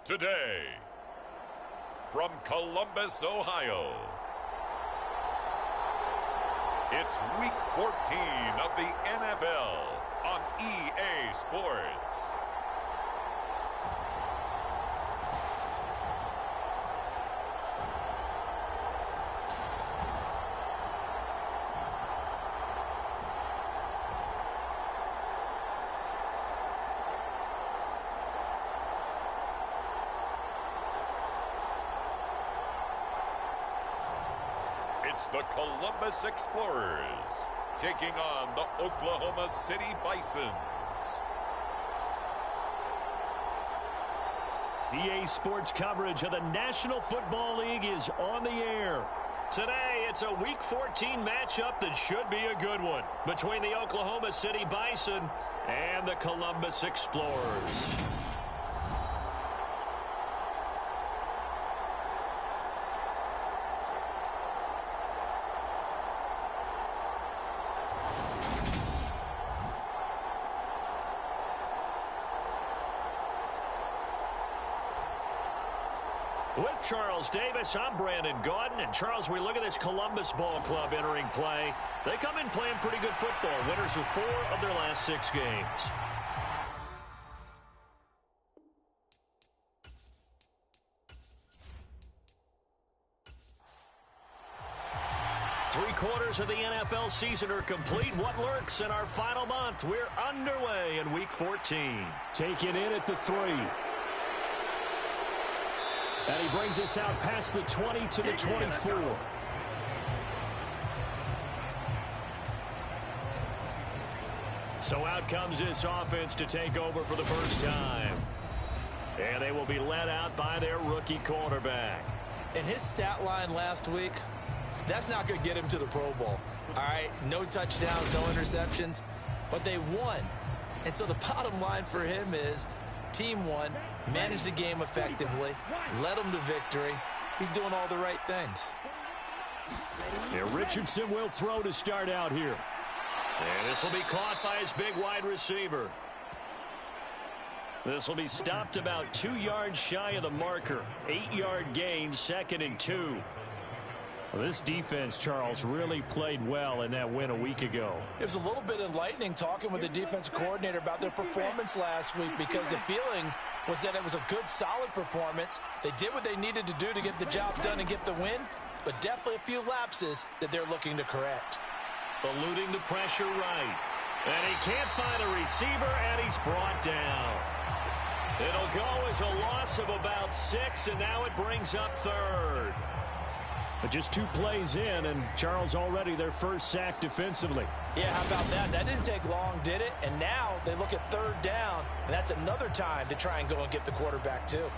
today. From Columbus, Ohio, it's Week 14 of the NFL on EA Sports. It's the Columbus Explorers taking on the Oklahoma City Bisons. EA Sports coverage of the National Football League is on the air. Today, it's a Week 14 matchup that should be a good one between the Oklahoma City Bison and the Columbus Explorers. With Charles Davis, I'm Brandon Gaudin. And Charles, we look at this Columbus Ball Club entering play. They come in playing pretty good football. Winners of 4 of their last 6 games. Three-quarters of the NFL season are complete. What lurks in our final month? We're underway in Week 14. Taken in at the 3. And he brings us out past the 20 to the 24. So out comes this offense to take over for the first time. And they will be led out by their rookie quarterback. And his stat line last week, that's not going to get him to the Pro Bowl. All right, no touchdowns, no interceptions, but they won. And so the bottom line for him is team won, managed the game effectively, led them to victory. He's doing all the right things. And Richardson will throw to start out here. And this will be caught by his big wide receiver. This will be stopped about 2 yards shy of the marker. 8-yard gain, 2nd and 2. Well, this defense, Charles, really played well in that win a week ago. It was a little bit enlightening talking with the defensive coordinator about their performance last week because the feeling was that it was a good, solid performance. They did what they needed to do to get the job done and get the win, but definitely a few lapses that they're looking to correct. Eluding the pressure right. And he can't find a receiver, and he's brought down. It'll go as a loss of about 6, and now it brings up 3rd. But just 2 plays in, and Charles already their first sack defensively. Yeah, how about that? That didn't take long, did it? And now they look at 3rd down, and that's another time to try and go and get the quarterback too.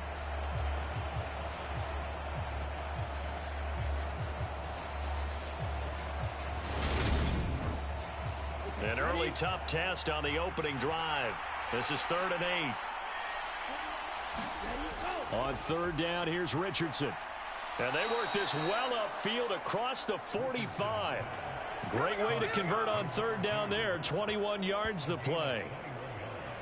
An early tough test on the opening drive. This is 3rd and 8. On 3rd down, here's Richardson. And they work this well upfield across the 45. Great way to convert on 3rd down there. 21 yards the play.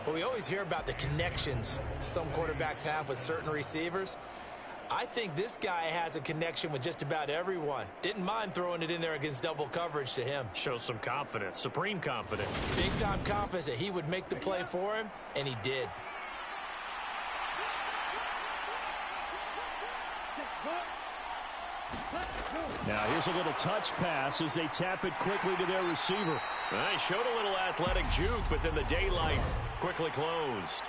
Well, we always hear about the connections some quarterbacks have with certain receivers. I think this guy has a connection with just about everyone. Didn't mind throwing it in there against double coverage to him. Shows some confidence, supreme confidence. Big-time confidence that he would make the play for him, and he did. Now here's a little touch pass as they tap it quickly to their receiver. They showed a little athletic juke, but then the daylight quickly closed.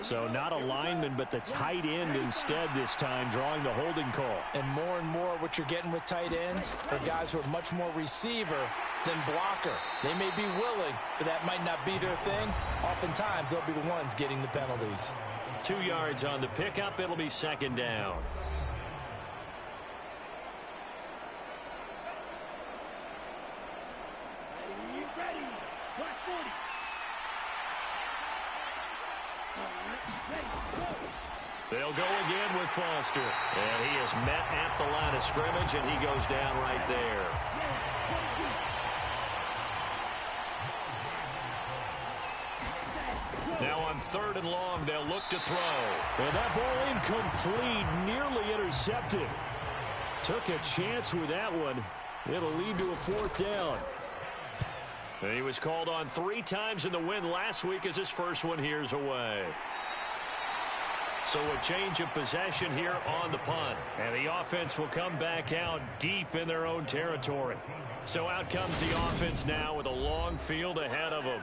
So not a lineman, but the tight end instead this time, drawing the holding call. And more what you're getting with tight ends are guys who are much more receiver than blocker. They may be willing, but that might not be their thing. Oftentimes, they'll be the ones getting the penalties. 2 yards on the pickup. It'll be 2nd down. They'll go again with Foster. And he is met at the line of scrimmage, and he goes down right there. 3rd and long. They'll look to throw. And that ball incomplete, nearly intercepted. Took a chance with that one. It'll lead to a 4th down. He was called on 3 times in the win last week as his first one here's away. So a change of possession here on the punt. And the offense will come back out deep in their own territory. So out comes the offense now with a long field ahead of them.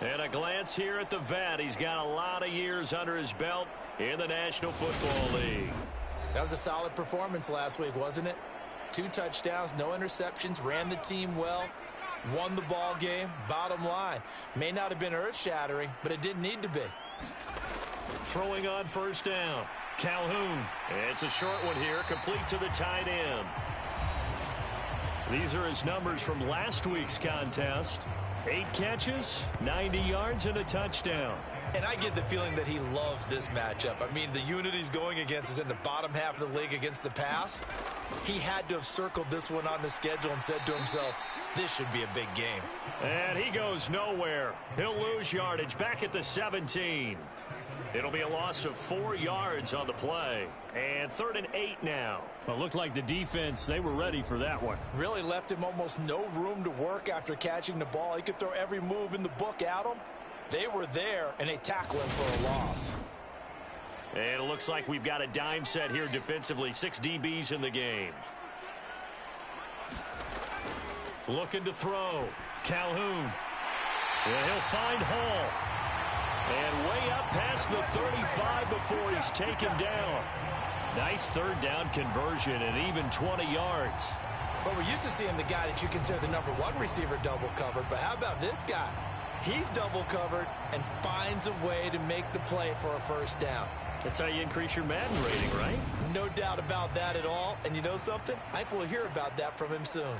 And a glance here at the vet. He's got a lot of years under his belt in the National Football League. That was a solid performance last week, wasn't it? 2 touchdowns, no interceptions, ran the team well, won the ball game. Bottom line, may not have been earth-shattering, but it didn't need to be. Throwing on 1st down. Calhoun. It's a short one here, complete to the tight end. These are his numbers from last week's contest. 8 catches, 90 yards, and a touchdown. And I get the feeling that he loves this matchup. I mean, the unit he's going against is in the bottom half of the league against the pass. He had to have circled this one on the schedule and said to himself, this should be a big game. And he goes nowhere. He'll lose yardage back at the 17. It'll be a loss of 4 yards on the play. And 3rd and 8 now. Well, it looked like the defense, they were ready for that one. Really left him almost no room to work after catching the ball. He could throw every move in the book at him. They were there, and they tackle him for a loss. And it looks like we've got a dime set here defensively. 6 DBs in the game. Looking to throw. Calhoun. And he'll find Hall. And way up past the 35 before he's taken down. Nice 3rd down conversion and even 20 yards. But we're used to seeing the guy that you consider the #1 receiver double covered. But how about this guy? He's double covered and finds a way to make the play for a 1st down. That's how you increase your Madden rating, right? No doubt about that at all. And you know something? I think we'll hear about that from him soon.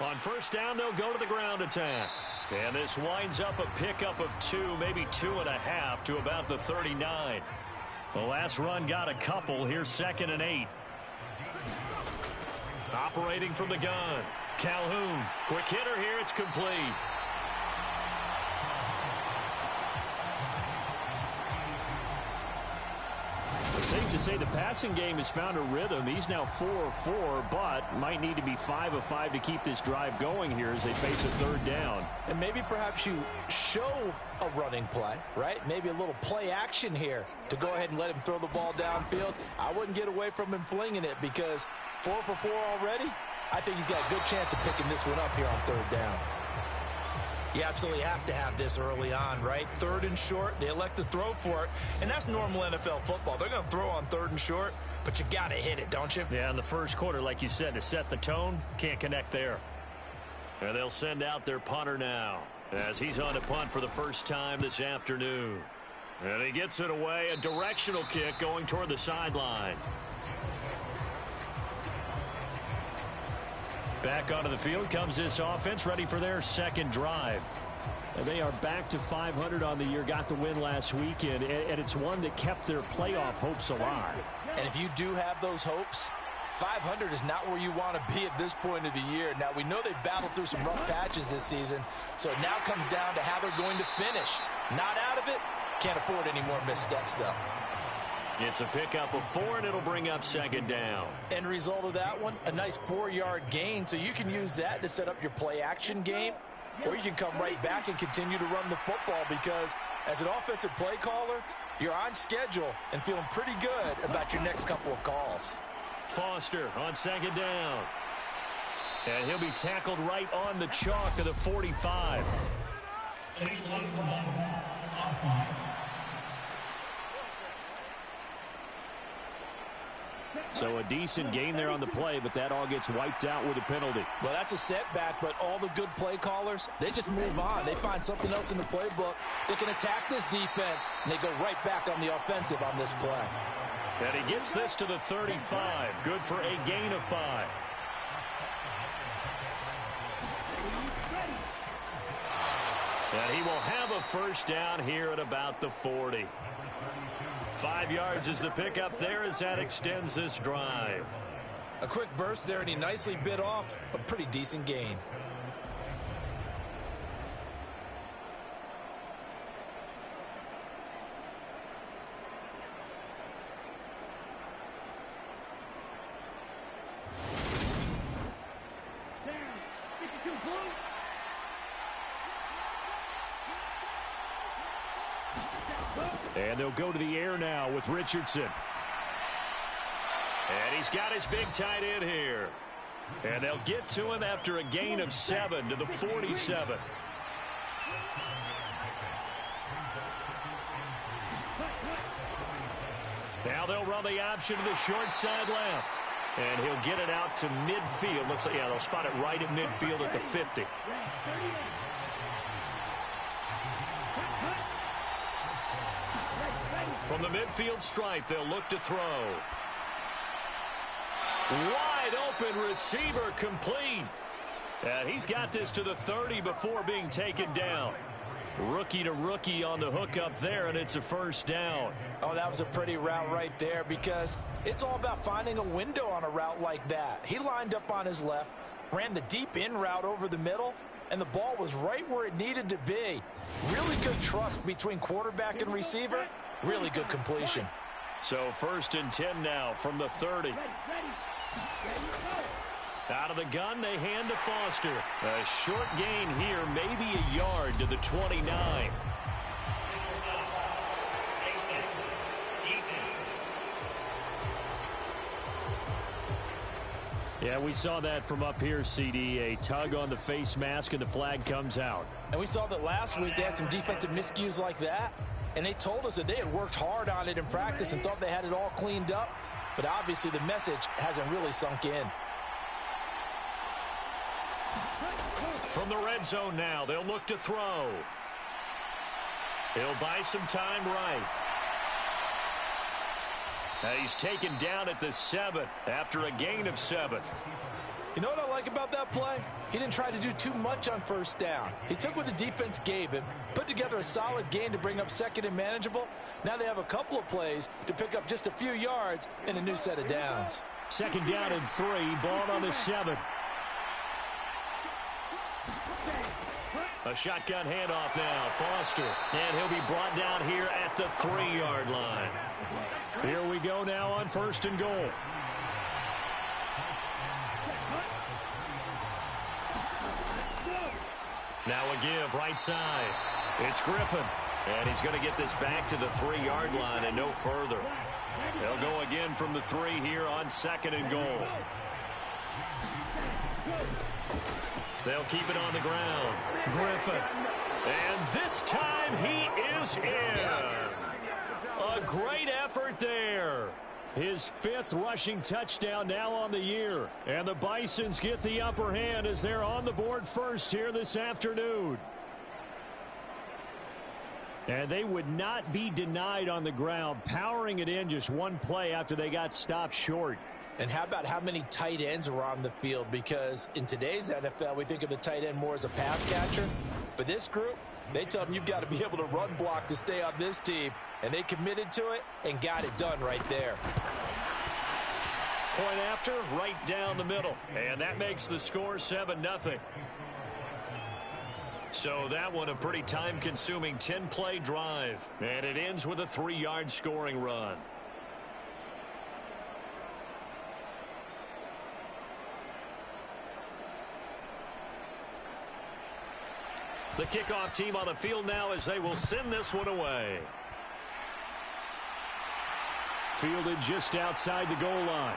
On 1st down, they'll go to the ground attack. And this winds up a pickup of 2, maybe 2.5 to about the 39. The last run got a couple. Here's 2nd and 8. Operating from the gun. Calhoun. Quick hitter here. It's complete. Safe to say the passing game has found a rhythm. He's now 4 of 4, but might need to be 5 of 5 to keep this drive going here as they face a 3rd down. And maybe perhaps you show a running play, right? Maybe a little play action here to go ahead and let him throw the ball downfield. I wouldn't get away from him flinging it because 4 for 4 already. I think he's got a good chance of picking this one up here on 3rd down. You absolutely have to have this early on, right? 3rd and short, they elect to throw for it, and that's normal NFL football. They're going to throw on 3rd and short, but you got to hit it, don't you? Yeah, in the 1st quarter, like you said, to set the tone, can't connect there. And they'll send out their punter now as he's on to punt for the 1st time this afternoon. And he gets it away, a directional kick going toward the sideline. Back onto the field comes this offense, ready for their 2nd drive. And they are back to 500 on the year, got the win last weekend, and it's one that kept their playoff hopes alive. And if you do have those hopes, 500 is not where you want to be at this point of the year. Now, we know they've battled through some rough patches this season, so it now comes down to how they're going to finish. Not out of it, can't afford any more missteps, though. It's a pickup of 4, and it'll bring up 2nd down. End result of that one, a nice 4-yard gain, so you can use that to set up your play-action game, or you can come right back and continue to run the football because as an offensive play caller, you're on schedule and feeling pretty good about your next couple of calls. Foster on 2nd down. And he'll be tackled right on the chalk of the 45. So a decent gain there on the play, but that all gets wiped out with a penalty. Well, that's a setback, but all the good play callers, they just move on. They find something else in the playbook. They can attack this defense, and they go right back on the offensive on this play. And he gets this to the 35. Good for a gain of 5. And he will have a 1st down here at about the 40. 5 yards is the pickup there as that extends this drive. A quick burst there, and he nicely bit off a pretty decent gain. And they'll go to the air now with Richardson. And he's got his big tight end here. And they'll get to him after a gain of 7 to the 47. Now they'll run the option to the short side left. And he'll get it out to midfield. Looks like, yeah, they'll spot it right at midfield at the 50. From the midfield stripe, they'll look to throw. Wide open receiver complete. And he's got this to the 30 before being taken down. Rookie to rookie on the hookup there, and it's a first down. Oh, that was a pretty route right there, because it's all about finding a window on a route like that. He lined up on his left, ran the deep in route over the middle, and the ball was right where it needed to be. Really good trust between quarterback and receiver. Really good completion. So 1st and 10 now from the 30. Out of the gun, they hand to Foster. A short gain here, maybe a yard to the 29. Yeah, we saw that from up here, CD. A tug on the face mask, and the flag comes out. And we saw that last week they had some defensive miscues like that. And they told us that they had worked hard on it in practice and thought they had it all cleaned up. But obviously the message hasn't really sunk in. From the red zone now, they'll look to throw. He'll buy some time right. Now he's taken down at the 7 after a gain of 7. You know what I like about that play? He didn't try to do too much on first down. He took what the defense gave him, put together a solid gain to bring up 2nd and manageable. Now they have a couple of plays to pick up just a few yards and a new set of downs. 2nd down and 3, ball on the 7. A shotgun handoff now, Foster. And he'll be brought down here at the 3-yard line. Here we go now on 1st and goal. Now a give, right side. It's Griffin. And he's going to get this back to the 3-yard line and no further. They'll go again from the 3 here on 2nd and goal. They'll keep it on the ground. Griffin. And this time he is in. Yes. A great effort there. His 5th rushing touchdown now on the year. And the Bisons get the upper hand as they're on the board first here this afternoon. And they would not be denied on the ground, powering it in just one play after they got stopped short. And how about how many tight ends are on the field? Because in today's NFL, we think of the tight end more as a pass catcher. For this group, they tell them you've got to be able to run block to stay on this team. And they committed to it and got it done right there. Point after, right down the middle. And that makes the score 7-0. So that one a pretty time-consuming 10-play drive. And it ends with a 3-yard scoring run. The kickoff team on the field now as they will send this one away. Fielded just outside the goal line.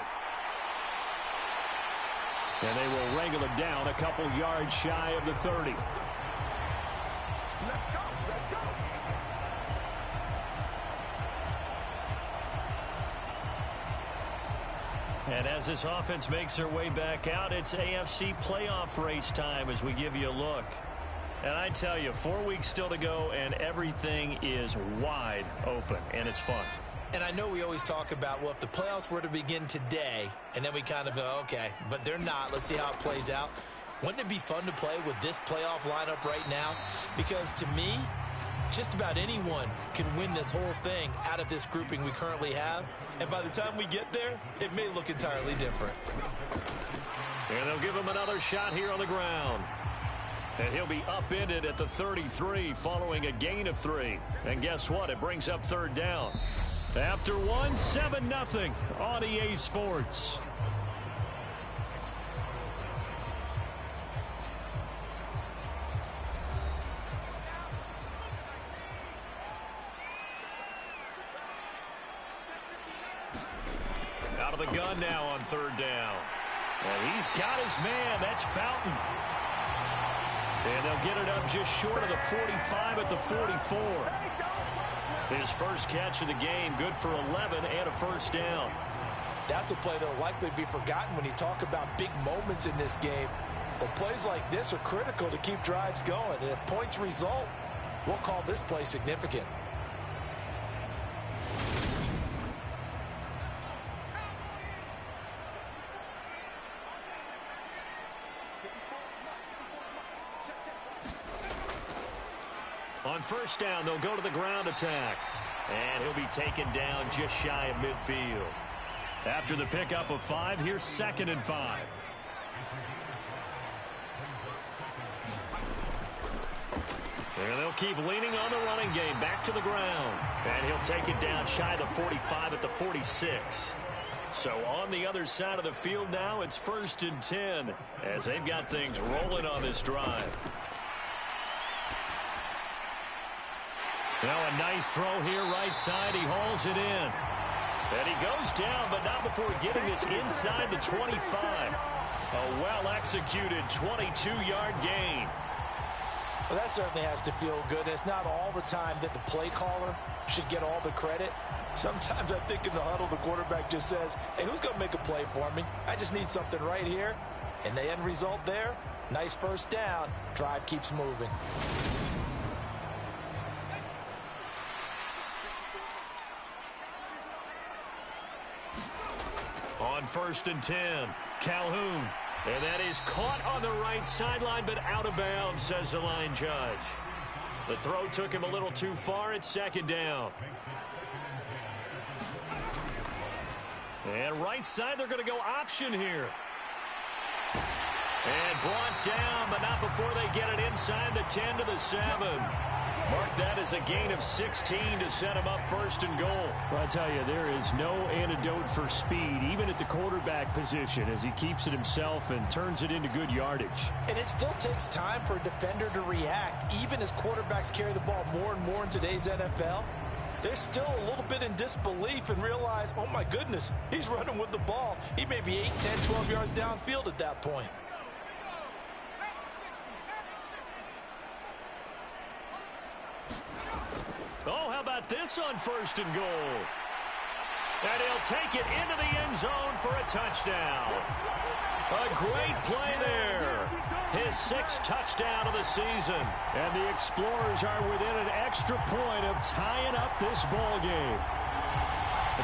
And they will wrangle it down a couple yards shy of the 30. And as this offense makes their way back out, it's AFC playoff race time as we give you a look. And I tell you, 4 weeks still to go, and everything is wide open, and it's fun. And I know we always talk about, well, if the playoffs were to begin today, and then we kind of go, okay, but they're not. Let's see how it plays out. Wouldn't it be fun to play with this playoff lineup right now? Because to me, just about anyone can win this whole thing out of this grouping we currently have. And by the time we get there, it may look entirely different. And they'll give him another shot here on the ground. And he'll be upended at the 33 following a gain of 3. And guess what? It brings up third down. After one, 7-0 on EA Sports. Out of the gun now on third down. And he's got his man. That's Fountain. And they'll get it up just short of the 45 at the 44. His first catch of the game, good for 11 and a first down. That's a play that will likely be forgotten when you talk about big moments in this game. But plays like this are critical to keep drives going. And if points result, we'll call this play significant. On first down, they'll go to the ground attack. And he'll be taken down just shy of midfield. After the pickup of 5, here's 2nd and 5. And they'll keep leaning on the running game back to the ground. And he'll take it down shy of the 45 at the 46. So on the other side of the field now, it's 1st and 10 as they've got things rolling on this drive. Now a nice throw here right side. He hauls it in. And he goes down, but not before getting this inside the 25. A well-executed 22-yard gain. Well, that certainly has to feel good. It's not all the time that the play caller should get all the credit. Sometimes I think in the huddle, the quarterback just says, hey, who's going to make a play for me? I just need something right here. And the end result there, nice first down. Drive keeps moving. On 1st and 10, Calhoun. And that is caught on the right sideline, but out of bounds, says the line judge. The throw took him a little too far at 2nd down. And right side, they're going to go option here. And brought down, but not before they get it inside the 10 to the 7. Mark that as a gain of 16 to set him up 1st and goal. Well, I tell you, there is no antidote for speed, even at the quarterback position, as he keeps it himself and turns it into good yardage. And it still takes time for a defender to react, even as quarterbacks carry the ball more and more in today's NFL. They're still a little bit in disbelief and realize, oh my goodness, he's running with the ball. He may be 8, 10, 12 yards downfield at that point. Oh, how about this on 1st and goal? And he'll take it into the end zone for a touchdown. A great play there. His 6th touchdown of the season. And the Explorers are within an extra point of tying up this ball game.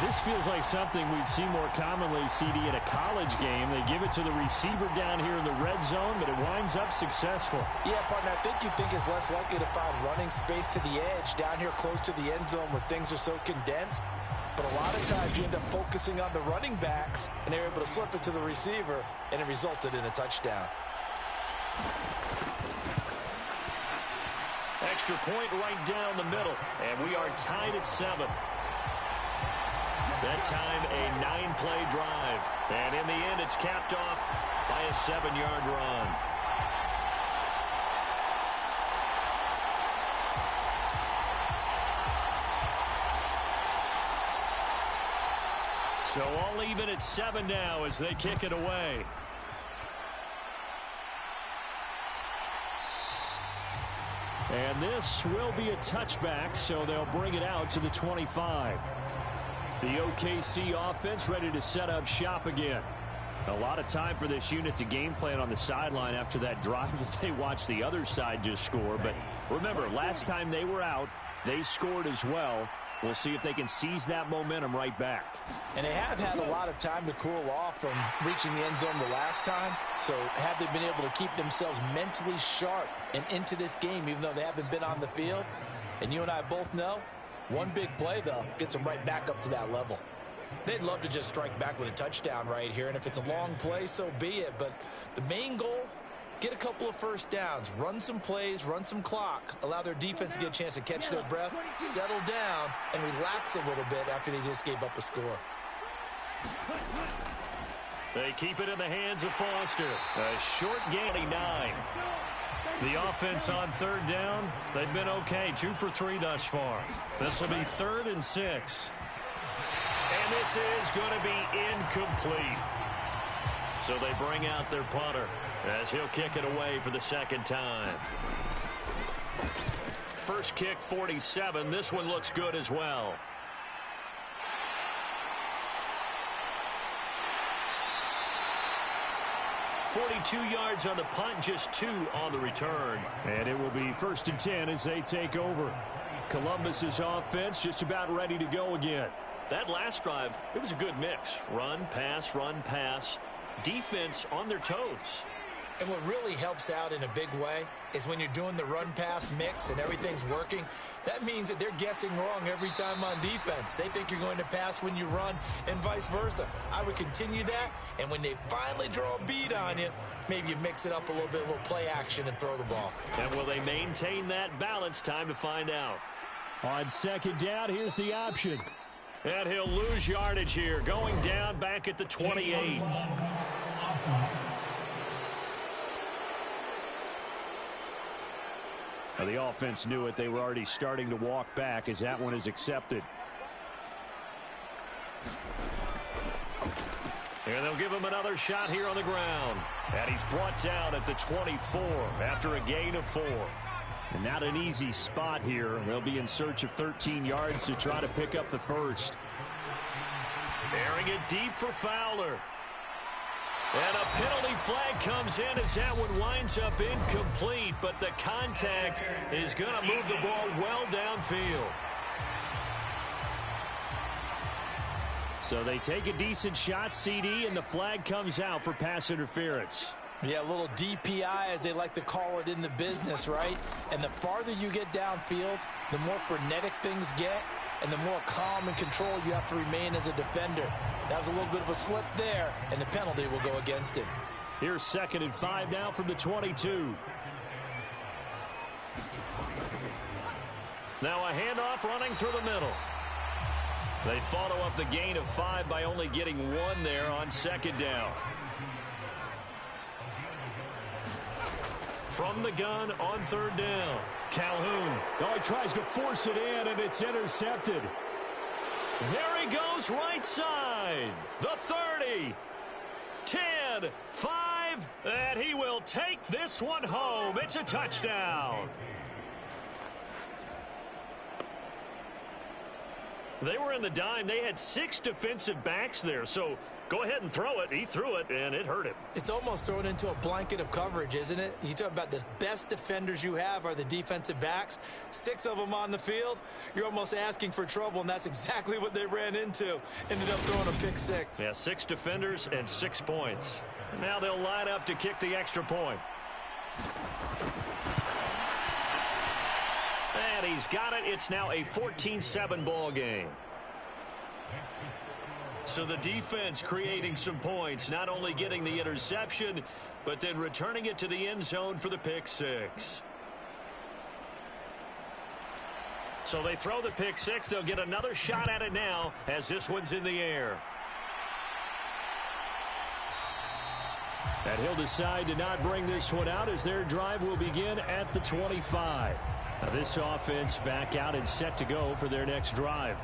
This feels like something we'd see more commonly, CD, in a college game. They give it to the receiver down here in the red zone, but it winds up successful. Yeah, partner, I think you'd think it's less likely to find running space to the edge down here close to the end zone where things are so condensed. But a lot of times you end up focusing on the running backs, and they're able to slip it to the receiver, and it resulted in a touchdown. Extra point right down the middle, and we are tied at 7. That time, a 9-play drive. And in the end, it's capped off by a 7-yard run. So all even at 7 now as they kick it away. And this will be a touchback, so they'll bring it out to the 25. The OKC offense ready to set up shop again. A lot of time for this unit to game plan on the sideline after that drive that they watched the other side just score. But remember, last time they were out, they scored as well. We'll see if they can seize that momentum right back. And they have had a lot of time to cool off from reaching the end zone the last time. So have they been able to keep themselves mentally sharp and into this game, even though they haven't been on the field? And you and I both know, one big play, though, gets them right back up to that level. They'd love to just strike back with a touchdown right here, and if it's a long play, so be it. But the main goal, get a couple of first downs, run some plays, run some clock, allow their defense to get a chance to catch their breath, settle down, and relax a little bit after they just gave up a score. They keep it in the hands of Foster. A short gain, 9. The offense on third down, they've been okay, 2 for 3 thus far. This will be 3rd and 6. And this is going to be incomplete. So they bring out their punter as he'll kick it away for the second time. First kick, 47. This one looks good as well. .42 yards on the punt, just 2 on the return. And it will be 1st and 10 as they take over. Columbus's offense just about ready to go again. That last drive, it was a good mix. Run, pass, defense on their toes. And what really helps out in a big way is when you're doing the run-pass mix and everything's working, that means that they're guessing wrong every time on defense. They think you're going to pass when you run and vice versa. I would continue that, and when they finally draw a bead on you, maybe you mix it up a little play action and throw the ball. And will they maintain that balance? Time to find out. On second down, here's the option. And he'll lose yardage here, going down back at the 28. Now the offense knew it. They were already starting to walk back as that one is accepted. And they'll give him another shot here on the ground. And he's brought down at the 24 after a gain of 4. And not an easy spot here. They'll be in search of 13 yards to try to pick up the first. Airing it deep for Fowler. And a penalty flag comes in as that one winds up incomplete, but the contact is going to move the ball well downfield. So they take a decent shot, CD, and the flag comes out for pass interference. Yeah, a little DPI, as they like to call it in the business, right? And the farther you get downfield, the more frenetic things get, and the more calm and control you have to remain as a defender. That was a little bit of a slip there, and the penalty will go against it. Here's 2nd and 5 now from the 22. Now a handoff running through the middle. They follow up the gain of 5 by only getting 1 there on 2nd down. From the gun on 3rd down. Calhoun. Oh, he tries to force it in, and it's intercepted. There he goes right side. The 30. 10. 5. And he will take this one home. It's a touchdown. They were in the dime. They had 6 defensive backs there, so go ahead and throw it. He threw it, and it hurt him. It's almost thrown into a blanket of coverage, isn't it? You talk about the best defenders you have are the defensive backs. 6 of them on the field. You're almost asking for trouble, and that's exactly what they ran into. Ended up throwing a pick 6. Yeah, 6 defenders and 6 points. And now they'll line up to kick the extra point. And he's got it. It's now a 14-7 ball game. So the defense creating some points, not only getting the interception, but then returning it to the end zone for the pick 6. So they throw the pick 6. They'll get another shot at it now as this one's in the air. And he'll decide to not bring this one out as their drive will begin at the 25. Now this offense back out and set to go for their next drive.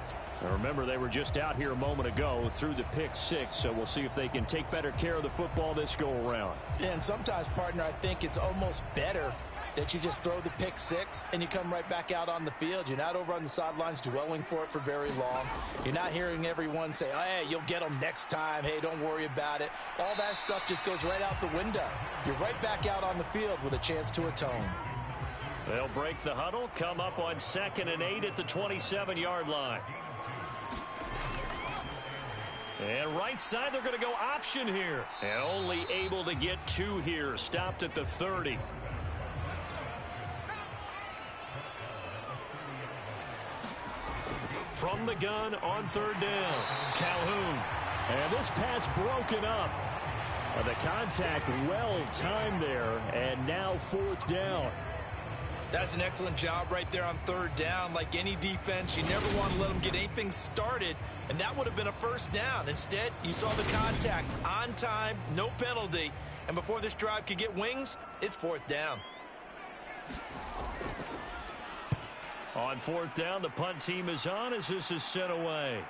Now remember, they were just out here a moment ago through the pick 6, so we'll see if they can take better care of the football this go-around. Yeah, and sometimes, partner, I think it's almost better that you just throw the pick 6 and you come right back out on the field. You're not over on the sidelines dwelling for it for very long. You're not hearing everyone say, oh, hey, you'll get them next time. Hey, don't worry about it. All that stuff just goes right out the window. You're right back out on the field with a chance to atone. They'll break the huddle, come up on 2nd and 8 at the 27-yard line. And right side, they're going to go option here. And only able to get 2 here. Stopped at the 30. from the gun on third down. Calhoun. And this pass broken up. The contact well timed there, and now fourth down. That's an excellent job right there on third down. Like any defense, you never want to let them get anything started, and that would have been a first down. Instead, you saw the contact on time, no penalty, and before this drive could get wings, it's fourth down. On fourth down, the punt team is on as this is sent away.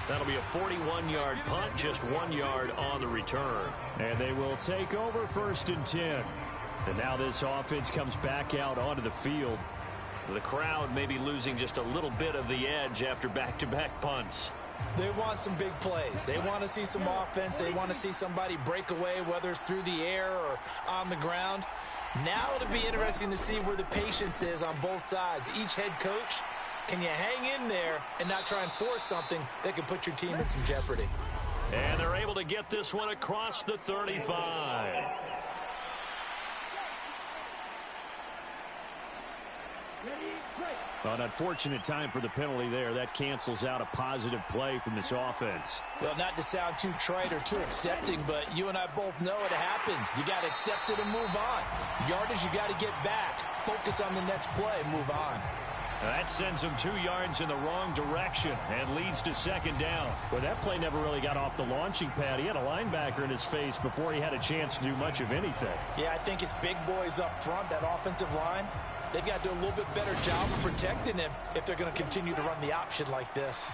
That'll be a 41-yard punt, just 1 yard on the return. And they will take over first and 10. And now this offense comes back out onto the field. The crowd may be losing just a little bit of the edge after back-to-back punts. They want some big plays. They want to see some offense. They want to see somebody break away, whether it's through the air or on the ground. Now it'll be interesting to see where the patience is on both sides. Each head coach, can you hang in there and not try and force something that could put your team in some jeopardy? And they're able to get this one across the 35. An unfortunate time for the penalty there. That cancels out a positive play from this offense. Well, not to sound too trite or too accepting, but you and I both know it happens. You got to accept it and move on. Yardage, you got to get back. Focus on the next play and move on. That sends him 2 yards in the wrong direction and leads to second down. Well, that play never really got off the launching pad. He had a linebacker in his face before he had a chance to do much of anything. Yeah, I think it's big boys up front, that offensive line. They've got to do a little bit better job of protecting him if they're going to continue to run the option like this.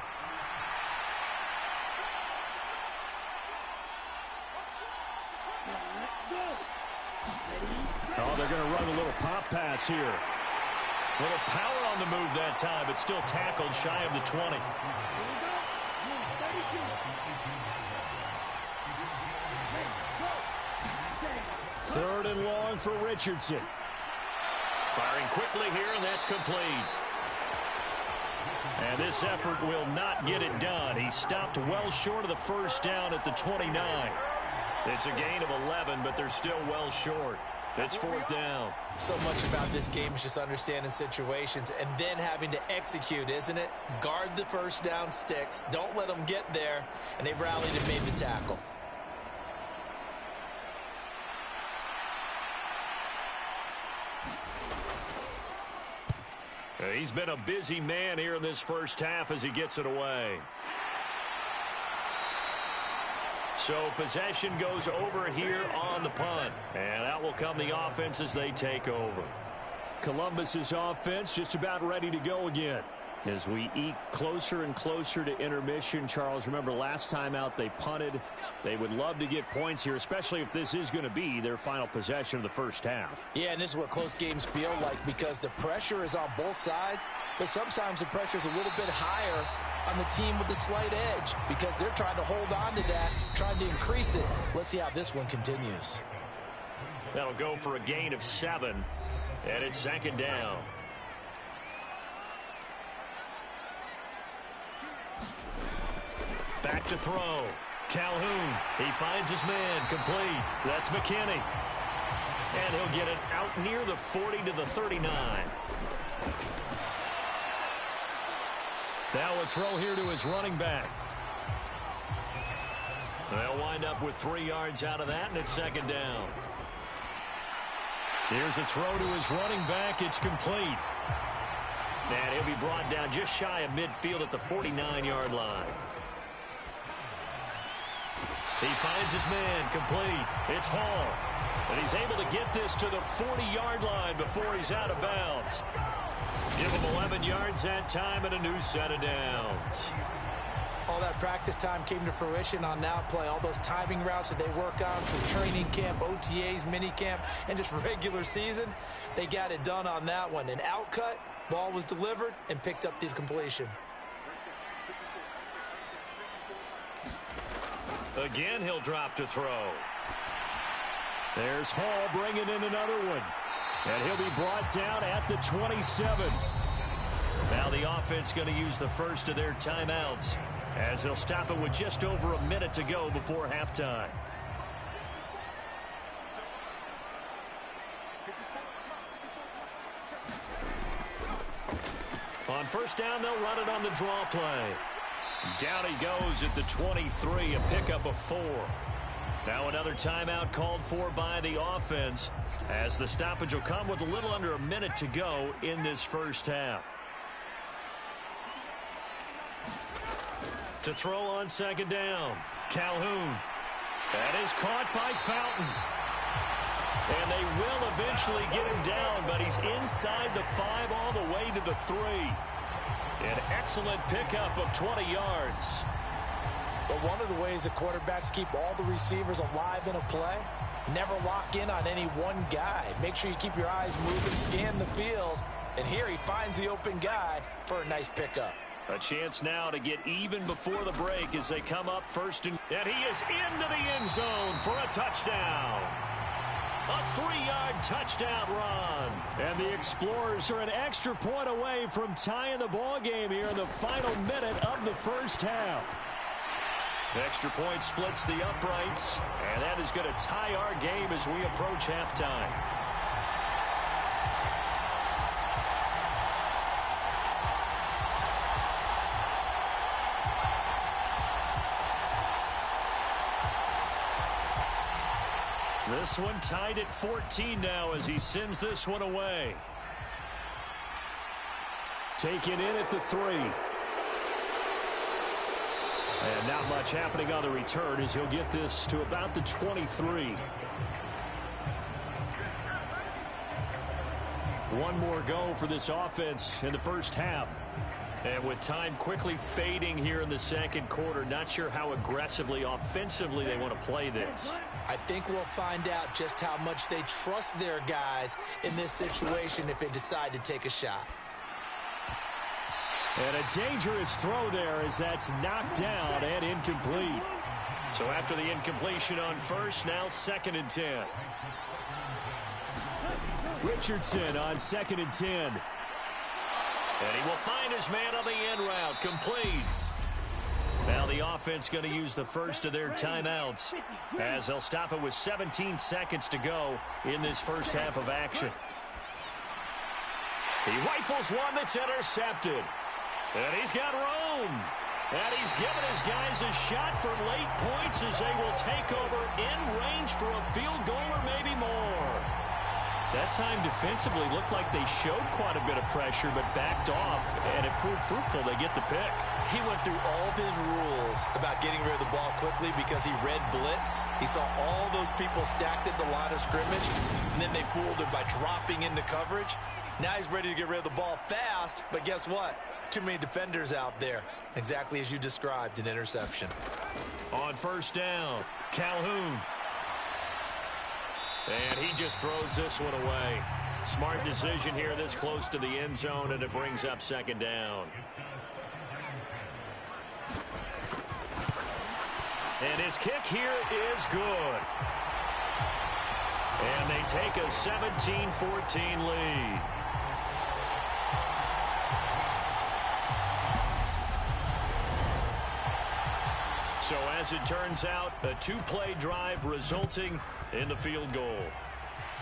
Oh, they're going to run a little pop pass here. A little power on the move that time, but still tackled shy of the 20. Third and long for Richardson. Firing quickly here, and that's complete. And this effort will not get it done. He stopped well short of the first down at the 29. It's a gain of 11, but they're still well short. It's fourth down. So much about this game is just understanding situations and then having to execute, isn't it? Guard the first down sticks. Don't let them get there. And they rallied and made the tackle. He's been a busy man here in this first half as he gets it away. So possession goes over here on the punt. And that will come the offense as they take over. Columbus's offense just about ready to go again. As we eke closer and closer to intermission, Charles, remember last time out they punted. They would love to get points here, especially if this is going to be their final possession of the first half. Yeah, and this is what close games feel like because the pressure is on both sides, but sometimes the pressure is a little bit higher on the team with the slight edge because they're trying to hold on to that, trying to increase it. Let's see how this one continues. That'll go for a gain of 7, and it's second down. Back to throw. Calhoun. He finds his man. Complete. That's McKinney. And he'll get it out near the 40 to the 39. Now a throw here to his running back. They'll wind up with 3 yards out of that, and it's second down. Here's a throw to his running back. It's complete. And he'll be brought down just shy of midfield at the 49-yard line. He finds his man. Complete. It's Hall. And he's able to get this to the 40-yard line before he's out of bounds. Give him 11 yards that time and a new set of downs. All that practice time came to fruition on that play. All those timing routes that they work on through training camp, OTAs, minicamp, and just regular season, they got it done on that one. An outcut, ball was delivered, and picked up the completion. Again, he'll drop to throw. There's Hall bringing in another one. And he'll be brought down at the 27. Now the offense going to use the first of their timeouts as they'll stop it with just over a minute to go before halftime. On On first down, they'll run it on the draw play. Down he goes at the 23, a pickup of 4. Now another timeout called for by the offense, as the stoppage will come with a little under a minute to go in this first half. To throw on second down, Calhoun. That is caught by Fountain. And they will eventually get him down, but he's inside the 5 all the way to the 3. An excellent pickup of 20 yards. But one of the ways that quarterbacks keep all the receivers alive in a play, never lock in on any one guy. Make sure you keep your eyes moving, scan the field. And here he finds the open guy for a nice pickup. A chance now to get even before the break as they come up first. And he is into the end zone for a touchdown. A 3-yard touchdown run. And the Explorers are an extra point away from tying the ball game here in the final minute of the first half. Extra point splits the uprights, and that is going to tie our game as we approach halftime. This one tied at 14 now as he sends this one away. Taken in at the 3. And not much happening on the return as he'll get this to about the 23. One more go for this offense in the first half. And with time quickly fading here in the second quarter, not sure how aggressively, offensively they want to play this. I think we'll find out just how much they trust their guys in this situation if they decide to take a shot. And a dangerous throw there as that's knocked down and incomplete. So after the incompletion on first, now 2nd and 10. Richardson on 2nd and 10. And he will find his man on the end route, complete. Now the offense going to use the first of their timeouts as they'll stop it with 17 seconds to go in this first half of action. He rifles one that's intercepted. And he's got room. And he's given his guys a shot for late points as they will take over in range for a field goal or maybe more. That time defensively looked like they showed quite a bit of pressure but backed off, and it proved fruitful. They get the pick. He went through all of his rules about getting rid of the ball quickly because he read blitz. He saw all those people stacked at the line of scrimmage, and then they fooled him by dropping into coverage. Now he's ready to get rid of the ball fast, but guess what? Too many defenders out there. Exactly as you described, an interception. On first down, Calhoun. And he just throws this one away. Smart decision here this close to the end zone, and it brings up 2nd down. And his kick here is good. And they take a 17-14 lead. So as it turns out, a 2-play drive resulting in the field goal.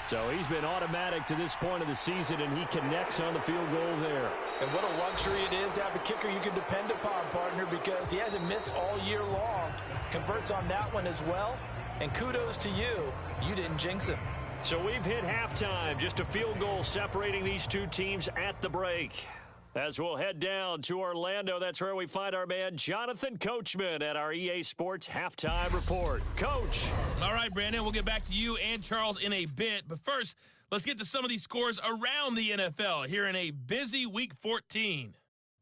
So he's been automatic to this point of the season, and he connects on the field goal there. And what a luxury it is to have a kicker you can depend upon, partner, because he hasn't missed all year long. Converts on that one as well. And kudos to you. You didn't jinx him. So we've hit halftime. Just a field goal separating these two teams at the break. As we'll head down to Orlando, that's where we find our man Jonathan Coachman at our EA Sports Halftime Report. Coach. All right, Brandon, we'll get back to you and Charles in a bit. But first, let's get to some of these scores around the NFL here in a busy Week 14.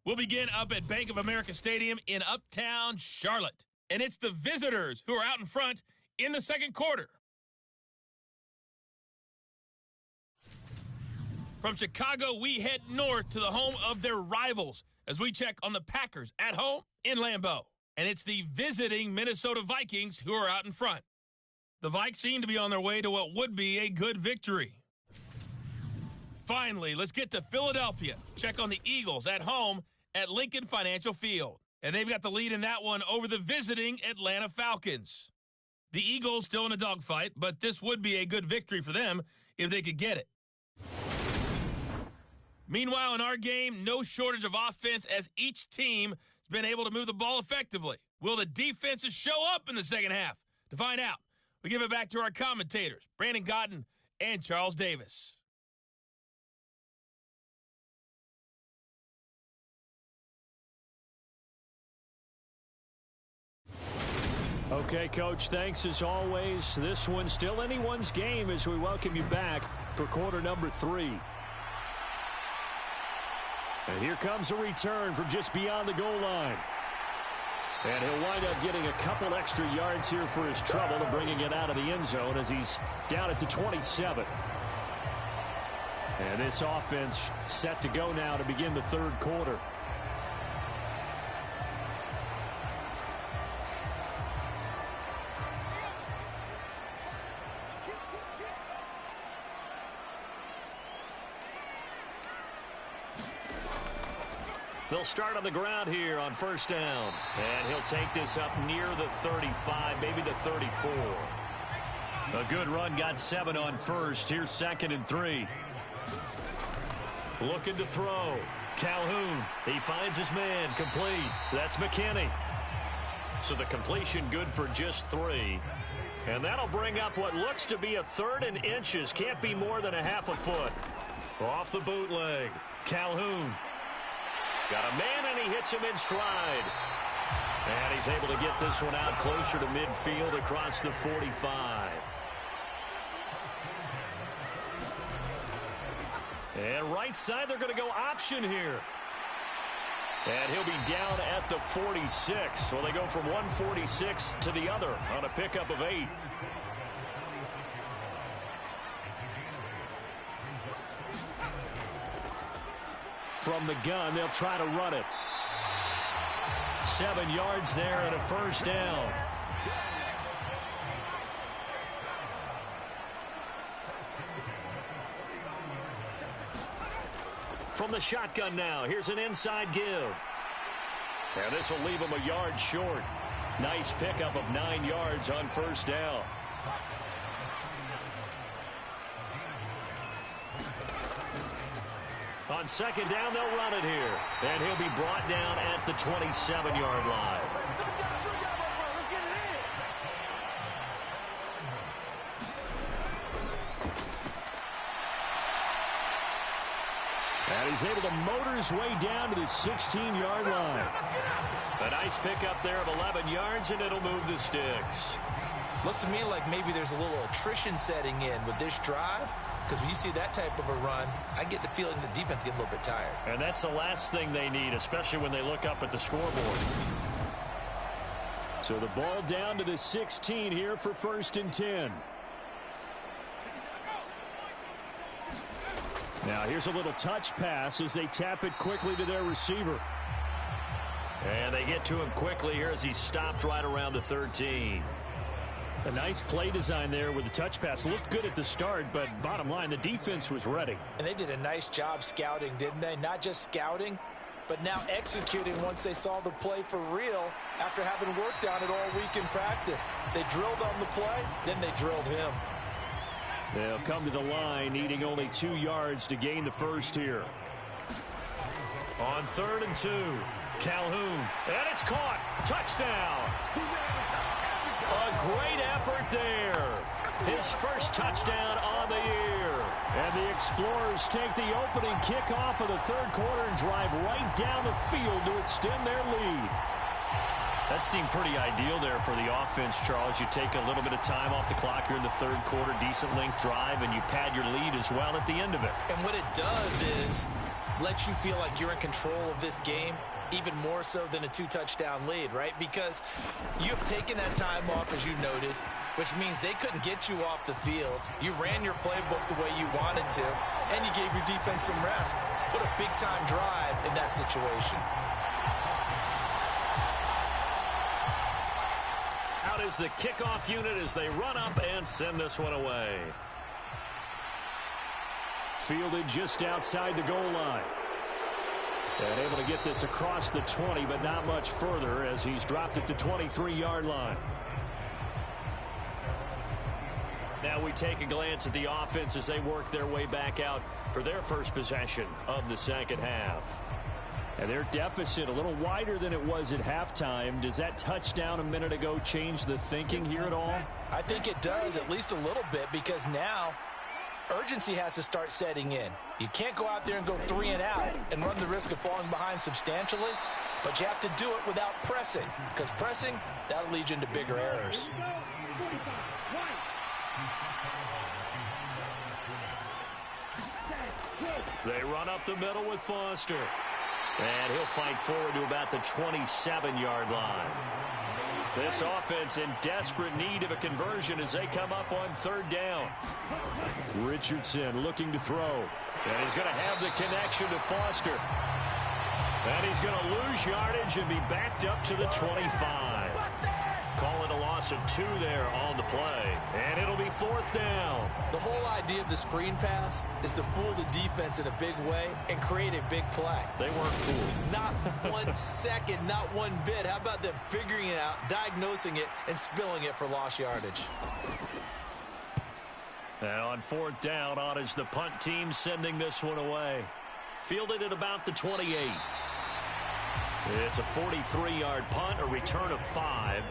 We'll begin up at Bank of America Stadium in Uptown Charlotte. And it's the visitors who are out in front in the second quarter. From Chicago, we head north to the home of their rivals as we check on the Packers at home in Lambeau. And it's the visiting Minnesota Vikings who are out in front. The Vikes seem to be on their way to what would be a good victory. Finally, let's get to Philadelphia. Check on the Eagles at home at Lincoln Financial Field. And they've got the lead in that one over the visiting Atlanta Falcons. The Eagles still in a dogfight, but this would be a good victory for them if they could get it. Meanwhile, in our game, no shortage of offense as each team has been able to move the ball effectively. Will the defenses show up in the second half? To find out, we give it back to our commentators, Brandon Cotton and Charles Davis. Okay, Coach, thanks as always. This one's still anyone's game as we welcome you back for quarter number 3. And here comes a return from just beyond the goal line. And he'll wind up getting a couple extra yards here for his trouble and bringing it out of the end zone as he's down at the 27. And this offense set to go now to begin the third quarter. They'll start on the ground here on first down. And he'll take this up near the 35, maybe the 34. A good run, got 7 on first. Here's 2nd and 3. Looking to throw. Calhoun, he finds his man, complete. That's McKinney. So the completion good for just 3. And that'll bring up what looks to be a 3rd and inches. Can't be more than a half a foot. Off the bootleg. Calhoun. Got a man, and he hits him in stride. And he's able to get this one out closer to midfield across the 45. And right side, they're going to go option here. And he'll be down at the 46. So they go from 146 to the other on a pickup of 8. From the gun, they'll try to run it. 7 yards there and a first down. From the shotgun now, here's an inside give. And this will leave him a yard short. Nice pickup of 9 yards on first down. On second down, they'll run it here. And he'll be brought down at the 27-yard line. And he's able to motor his way down to the 16-yard line. A nice pickup there of 11 yards, and it'll move the sticks. Looks to me like maybe there's a little attrition setting in with this drive, because when you see that type of a run, I get the feeling the defense getting a little bit tired. And that's the last thing they need, especially when they look up at the scoreboard. So the ball down to the 16 here for 1st and 10. Now here's a little touch pass as they tap it quickly to their receiver. And they get to him quickly here as he stopped right around the 13. A nice play design there with the touch pass. Looked good at the start, but bottom line, the defense was ready. And they did a nice job scouting, didn't they? Not just scouting, but now executing once they saw the play for real after having worked on it all week in practice. They drilled on the play, then they drilled him. They'll come to the line, needing only 2 yards to gain the first here. On 3rd and 2, Calhoun, and it's caught. Touchdown. A great effort there. His first touchdown on the year. And the Explorers take the opening kickoff of the third quarter and drive right down the field to extend their lead. That seemed pretty ideal there for the offense, Charles. You take a little bit of time off the clock here in the third quarter, decent length drive, and you pad your lead as well at the end of it. And what it does is let you feel like you're in control of this game, even more so than a 2-touchdown lead, right? Because you have taken that time off, as you noted, which means they couldn't get you off the field. You ran your playbook the way you wanted to, and you gave your defense some rest. What a big-time drive in that situation. Out is the kickoff unit as they run up and send this one away. Fielded just outside the goal line. And able to get this across the 20, but not much further as he's dropped it to 23-yard line. Now we take a glance at the offense as they work their way back out for their first possession of the second half. And their deficit a little wider than it was at halftime. Does that touchdown a minute ago change the thinking here at all? I think it does, at least a little bit, because now urgency has to start setting in. You can't go out there and go 3 and out and run the risk of falling behind substantially, but you have to do it without pressing, because pressing, that'll lead you into bigger errors. They run up the middle with Foster. And he'll fight forward to about the 27-yard line. This offense in desperate need of a conversion as they come up on third down. Richardson looking to throw. And he's going to have the connection to Foster. And he's going to lose yardage and be backed up to the 25. Call it a loss of 2 there on the play. And it'll be fourth down. The whole idea of the screen pass is to fool the defense in a big way and create a big play. They weren't fooled. Not 1 second, not one bit. How about them figuring it out, diagnosing it, and spilling it for lost yardage? And on fourth down, on is the punt team sending this one away. Fielded at about the 28. It's a 43-yard punt, a return of 5.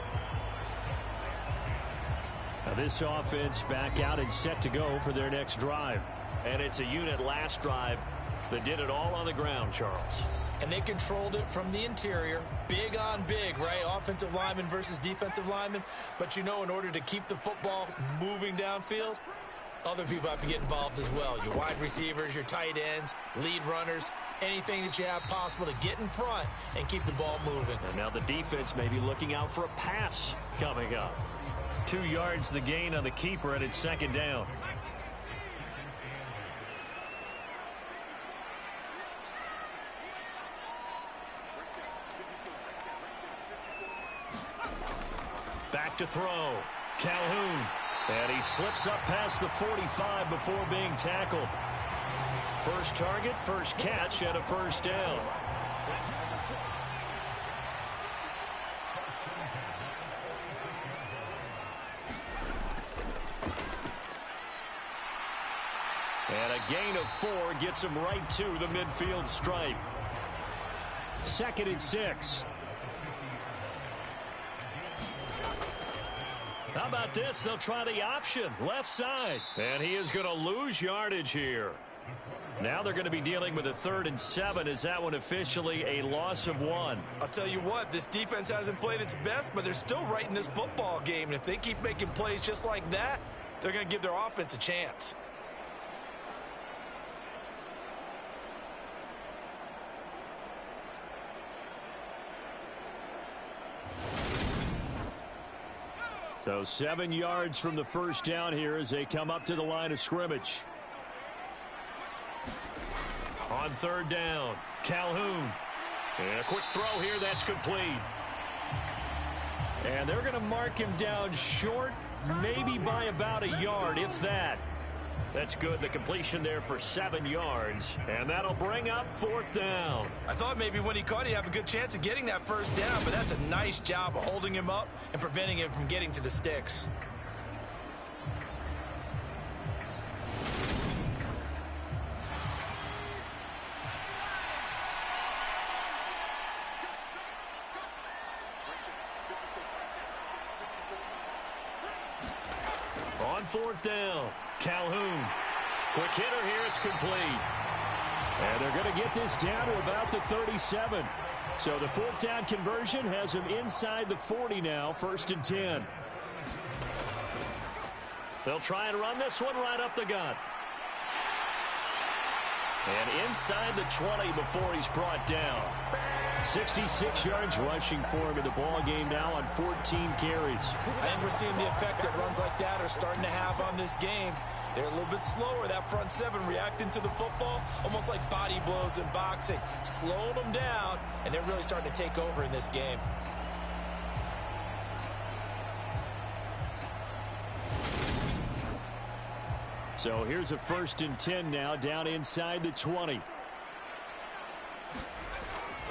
Now this offense back out and set to go for their next drive. And it's a unit last drive that did it all on the ground, Charles. And they controlled it from the interior. Big on big, right? Offensive lineman versus defensive lineman. But you know, in order to keep the football moving downfield, other people have to get involved as well. Your wide receivers, your tight ends, lead runners, anything that you have possible to get in front and keep the ball moving. And now the defense may be looking out for a pass coming up. 2 yards the gain on the keeper, and it's second down. Back to throw. Calhoun. And he slips up past the 45 before being tackled. First target, first catch, and a first down. And a gain of 4 gets him right to the midfield stripe. 2nd and 6. How about this? They'll try the option, left side. And he is going to lose yardage here. Now they're going to be dealing with a 3rd and 7. Is that one officially a loss of 1? I'll tell you what, this defense hasn't played its best, but they're still right in this football game. And if they keep making plays just like that, they're going to give their offense a chance. So 7 yards from the first down here as they come up to the line of scrimmage. On third down, Calhoun. And a quick throw here, that's complete. And they're going to mark him down short, maybe by about a yard, if that. That's good, the completion there for 7 yards. And that'll bring up fourth down. I thought maybe when he caught, he'd have a good chance of getting that first down, but that's a nice job of holding him up and preventing him from getting to the sticks. On fourth down, Calhoun. Quick hitter here, it's complete. And they're going to get this down to about the 37. So the fourth down conversion has them inside the 40 now, 1st and 10. They'll try and run this one right up the gut. And inside the 20 before he's brought down. 66 yards rushing for him in the ball game now on 14 carries. I think we're seeing the effect that runs like that are starting to have on this game. They're a little bit slower, that front 7 reacting to the football, almost like body blows in boxing, slowing them down, and they're really starting to take over in this game. So here's a 1st and 10 now, down inside the 20.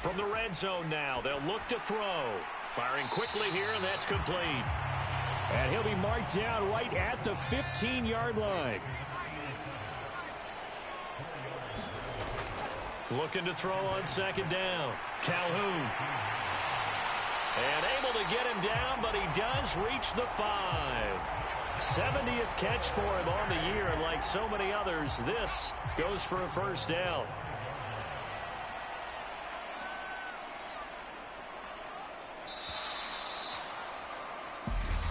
From the red zone now, they'll look to throw. Firing quickly here, and that's complete. And he'll be marked down right at the 15-yard line. Looking to throw on second down. Calhoun. And able to get him down, but he does reach the 5. 70th catch for him on the year, and like so many others, this goes for a first down.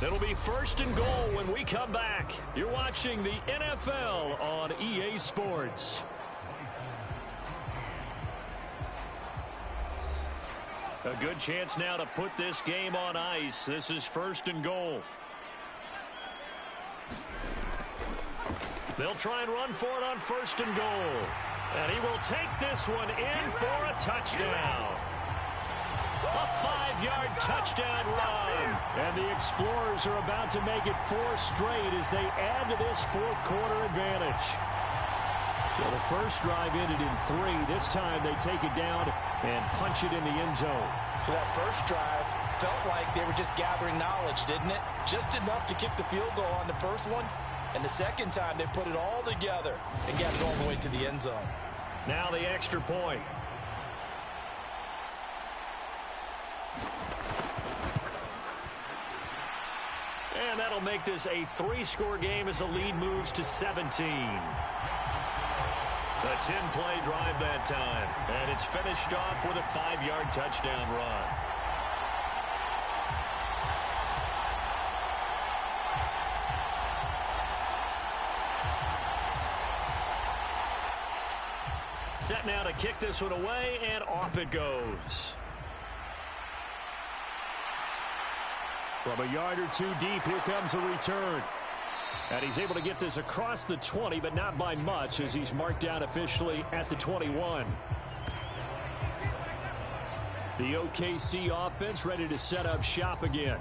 It'll be first and goal when we come back. You're watching the NFL on EA Sports. A good chance now to put this game on ice. This is first and goal. They'll try and run for it on first and goal. And he will take this one in for a touchdown. A 5-yard touchdown run. And the Explorers are about to make it 4 straight as they add to this fourth quarter advantage. So the first drive ended in 3. This time they take it down and punch it in the end zone. So that first drive felt like they were just gathering knowledge, didn't it? Just enough to kick the field goal on the first one. And the second time they put it all together and got it all the way to the end zone. Now the extra point. And that'll make this a 3-score game as the lead moves to 17. A 10-play drive that time. And it's finished off with a 5-yard touchdown run. Set now to kick this one away, and off it goes. From a yard or 2 deep, here comes a return. And he's able to get this across the 20, but not by much, as he's marked down officially at the 21. The OKC offense ready to set up shop again.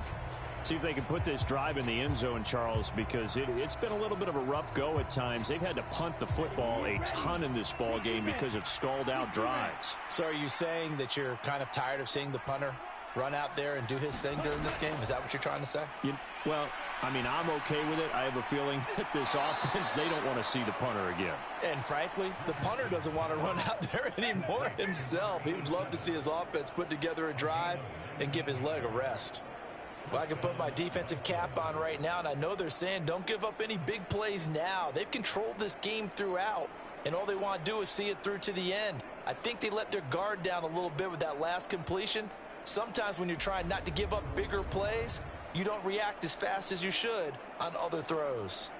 See if they can put this drive in the end zone, Charles, because it's been a little bit of a rough go at times. They've had to punt the football a ton in this ball game because of stalled-out drives. So are you saying that you're kind of tired of seeing the punter run out there and do his thing during this game? Is that what you're trying to say? Well, I mean, I'm okay with it. I have a feeling that this offense, they don't want to see the punter again. And frankly, the punter doesn't want to run out there anymore himself. He would love to see his offense put together a drive and give his leg a rest. Well, I can put my defensive cap on right now, and I know they're saying don't give up any big plays now. They've controlled this game throughout, and all they want to do is see it through to the end. I think they let their guard down a little bit with that last completion. Sometimes when you're trying not to give up bigger plays, you don't react as fast as you should on other throws.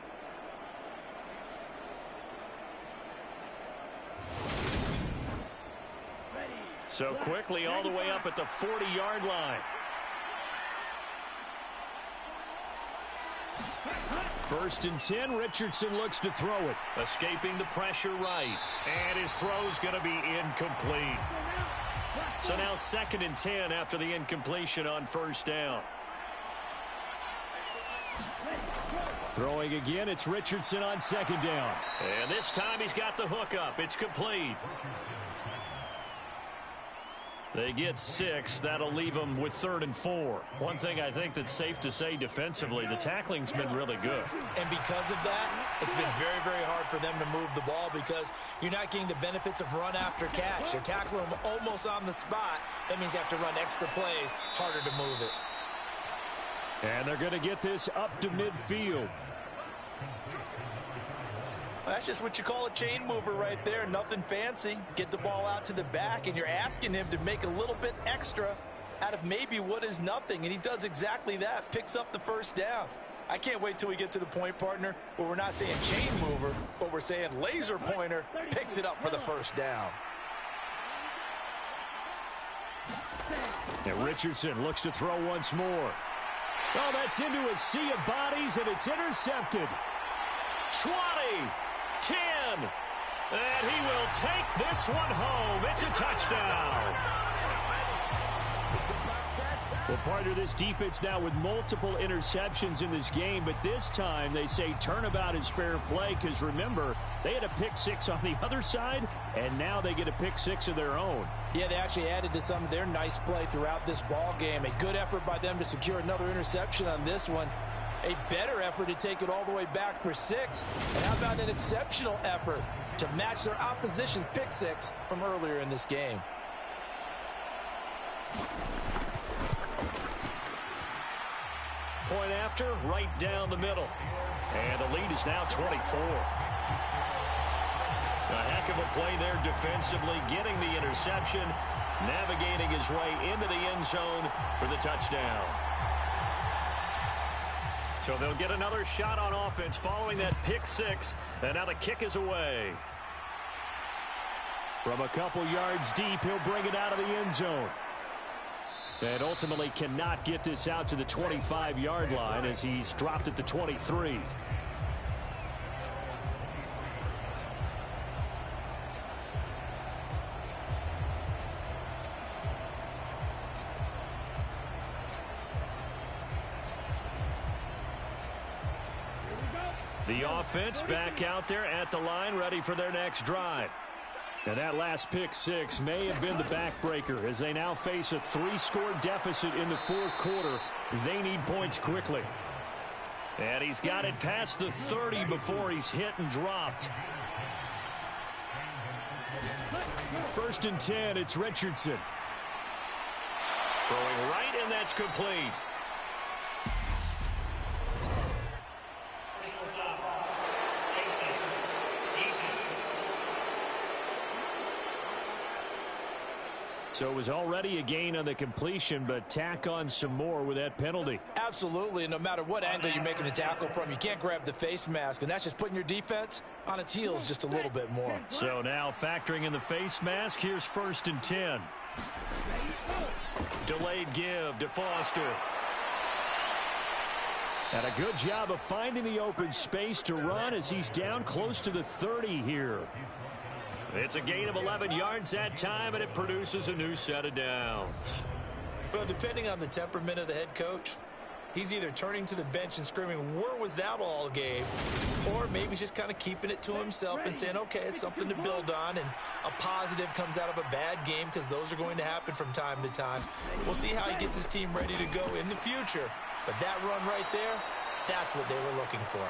So quickly all the way up at the 40-yard line. First and 10, Richardson looks to throw it. Escaping the pressure right. And his throw's going to be incomplete. So now second and 10 after the incompletion on first down. Throwing again, it's Richardson on second down. And this time he's got the hook up. It's complete. They get 6. That'll leave them with 3rd and 4. One thing I think that's safe to say defensively, the tackling's been really good. And because of that, it's been very, very hard for them to move the ball because you're not getting the benefits of run after catch. They're tackling them almost on the spot. That means you have to run extra plays, harder to move it. And they're going to get this up to midfield. That's just what you call a chain mover right there. Nothing fancy. Get the ball out to the back, and you're asking him to make a little bit extra out of maybe what is nothing, and he does exactly that. Picks up the first down. I can't wait till we get to the point, partner, where we're not saying chain mover, but we're saying laser pointer picks it up for the first down. And Richardson looks to throw once more. Oh, that's into a sea of bodies, and it's intercepted. 20. 10, and he will take this one home. It's a touchdown. Well, partner, this defense now with multiple interceptions in this game, but this time they say turnabout is fair play because, remember, they had a pick 6 on the other side, and now they get a pick 6 of their own. Yeah, they actually added to some of their nice play throughout this ball game. A good effort by them to secure another interception on this one. A better effort to take it all the way back for 6. And how about an exceptional effort to match their opposition's pick 6 from earlier in this game? Point after, right down the middle. And the lead is now 24. A heck of a play there defensively, getting the interception, navigating his way into the end zone for the touchdown. So they'll get another shot on offense following that pick 6, and now the kick is away. From a couple yards deep, he'll bring it out of the end zone. And ultimately cannot get this out to the 25-yard line as he's dropped at the 23. The offense back out there at the line, ready for their next drive. And that last pick 6 may have been the backbreaker as they now face a 3-score deficit in the fourth quarter. They need points quickly. And he's got it past the 30 before he's hit and dropped. 1st and 10, it's Richardson. Throwing right, and that's complete. So it was already a gain on the completion, but tack on some more with that penalty. Absolutely, and no matter what angle you're making a tackle from, you can't grab the face mask, and that's just putting your defense on its heels just a little bit more. So now factoring in the face mask, here's 1st and 10. Delayed give to Foster. And a good job of finding the open space to run as he's down close to the 30 here. It's a gain of 11 yards that time, and it produces a new set of downs. Well, depending on the temperament of the head coach, he's either turning to the bench and screaming, "Where was that all game?" Or maybe he's just kind of keeping it to himself and saying, okay, it's something to build on, and a positive comes out of a bad game because those are going to happen from time to time. We'll see how he gets his team ready to go in the future. But that run right there, that's what they were looking for.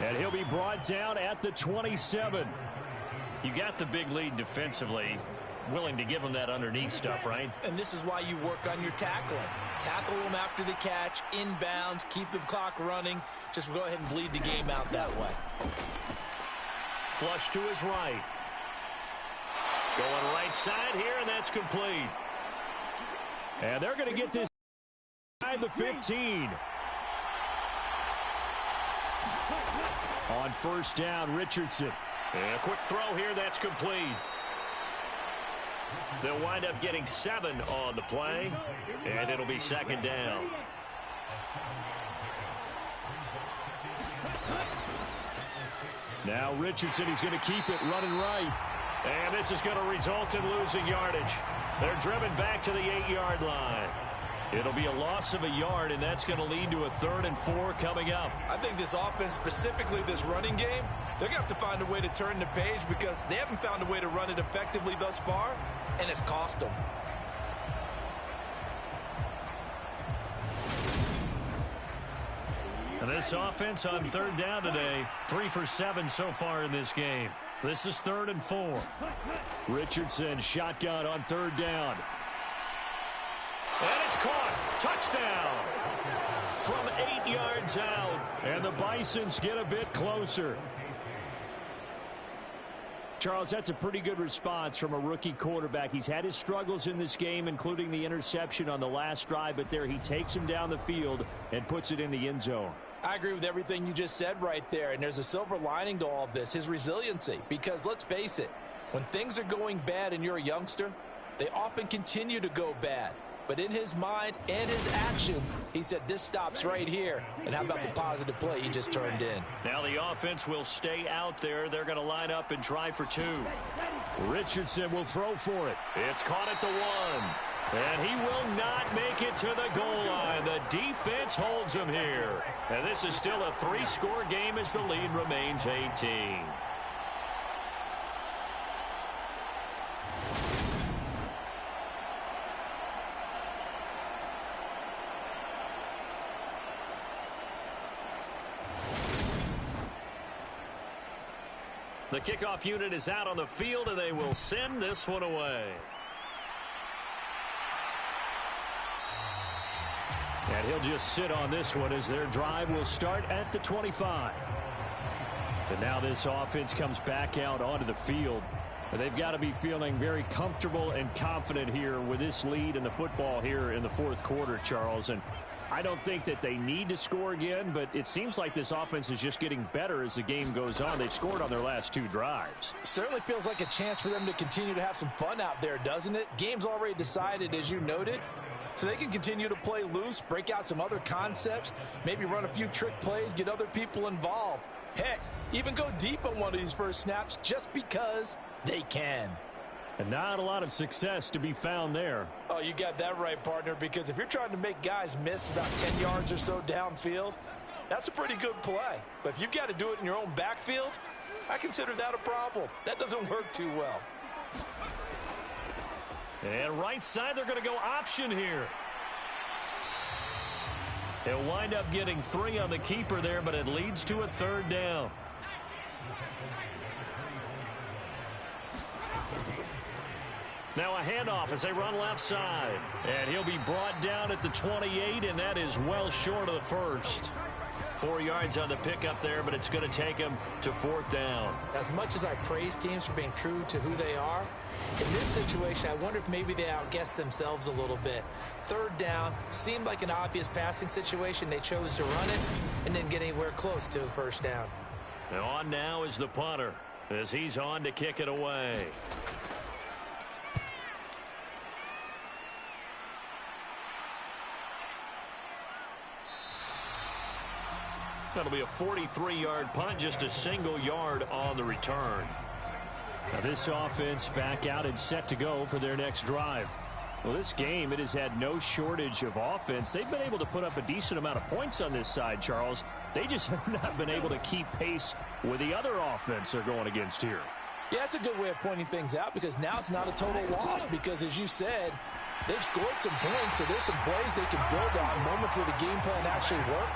And he'll be brought down at the 27. You got the big lead defensively. Willing to give him that underneath stuff, right? And this is why you work on your tackling. Tackle them after the catch, inbounds, keep the clock running. Just go ahead and bleed the game out that way. Flush to his right. Going right side here, and that's complete. And they're going to get this inside the 15. On 1st down, Richardson. And a quick throw here, that's complete. They'll wind up getting 7 on the play, and it'll be 2nd down. Now Richardson, he's going to keep it running right. And this is going to result in losing yardage. They're driven back to the 8-yard line. It'll be a loss of a yard, and that's going to lead to a 3rd and 4 coming up. I think this offense, specifically this running game, they're going to have to find a way to turn the page because they haven't found a way to run it effectively thus far, and it's cost them. And this offense on 3rd down today, 3 for 7 so far in this game. This is 3rd and 4. Richardson shotgun on 3rd down. And it's caught. Touchdown. From 8 yards out. And the Bisons get a bit closer. Charles, that's a pretty good response from a rookie quarterback. He's had his struggles in this game, including the interception on the last drive, but there he takes him down the field and puts it in the end zone. I agree with everything you just said right there, and there's a silver lining to all of this, his resiliency. Because let's face it, when things are going bad and you're a youngster, they often continue to go bad. But in his mind and his actions, he said this stops right here. And how about the positive play he just turned in? Now the offense will stay out there. They're going to line up and try for 2. Richardson will throw for it. It's caught at the 1. And he will not make it to the goal line. The defense holds him here. And this is still a 3-score game as the lead remains 18. The kickoff unit is out on the field, and they will send this one away. And he'll just sit on this one as their drive will start at the 25. And now this offense comes back out onto the field. They've got to be feeling very comfortable and confident here with this lead in the football here in the fourth quarter, Charles. And I don't think that they need to score again, but it seems like this offense is just getting better as the game goes on. They've scored on their last 2 drives. Certainly feels like a chance for them to continue to have some fun out there, doesn't it? Game's already decided, as you noted. So they can continue to play loose, break out some other concepts, maybe run a few trick plays, get other people involved. Heck, even go deep on one of these first snaps just because they can. And not a lot of success to be found there. Oh, you got that right, partner, because if you're trying to make guys miss about 10 yards or so downfield, that's a pretty good play. But if you've got to do it in your own backfield, I consider that a problem. That doesn't work too well. And right side, they're going to go option here. He'll wind up getting 3 on the keeper there, but it leads to a 3rd down. Now a handoff as they run left side. And he'll be brought down at the 28, and that is well short of the first. 4 yards on the pickup there, but it's going to take him to 4th down. As much as I praise teams for being true to who they are, in this situation, I wonder if maybe they outguessed themselves a little bit. 3rd down seemed like an obvious passing situation. They chose to run it and didn't get anywhere close to the 1st down. And on now is the punter as he's on to kick it away. That'll be a 43-yard punt, just a single yard on the return. Now this offense back out and set to go for their next drive. Well, this game, it has had no shortage of offense. They've been able to put up a decent amount of points on this side, Charles. They just have not been able to keep pace with the other offense they're going against here. Yeah, that's a good way of pointing things out, because now it's not a total loss, because as you said, they've scored some points, so there's some plays they can build on, moments where the game plan actually worked.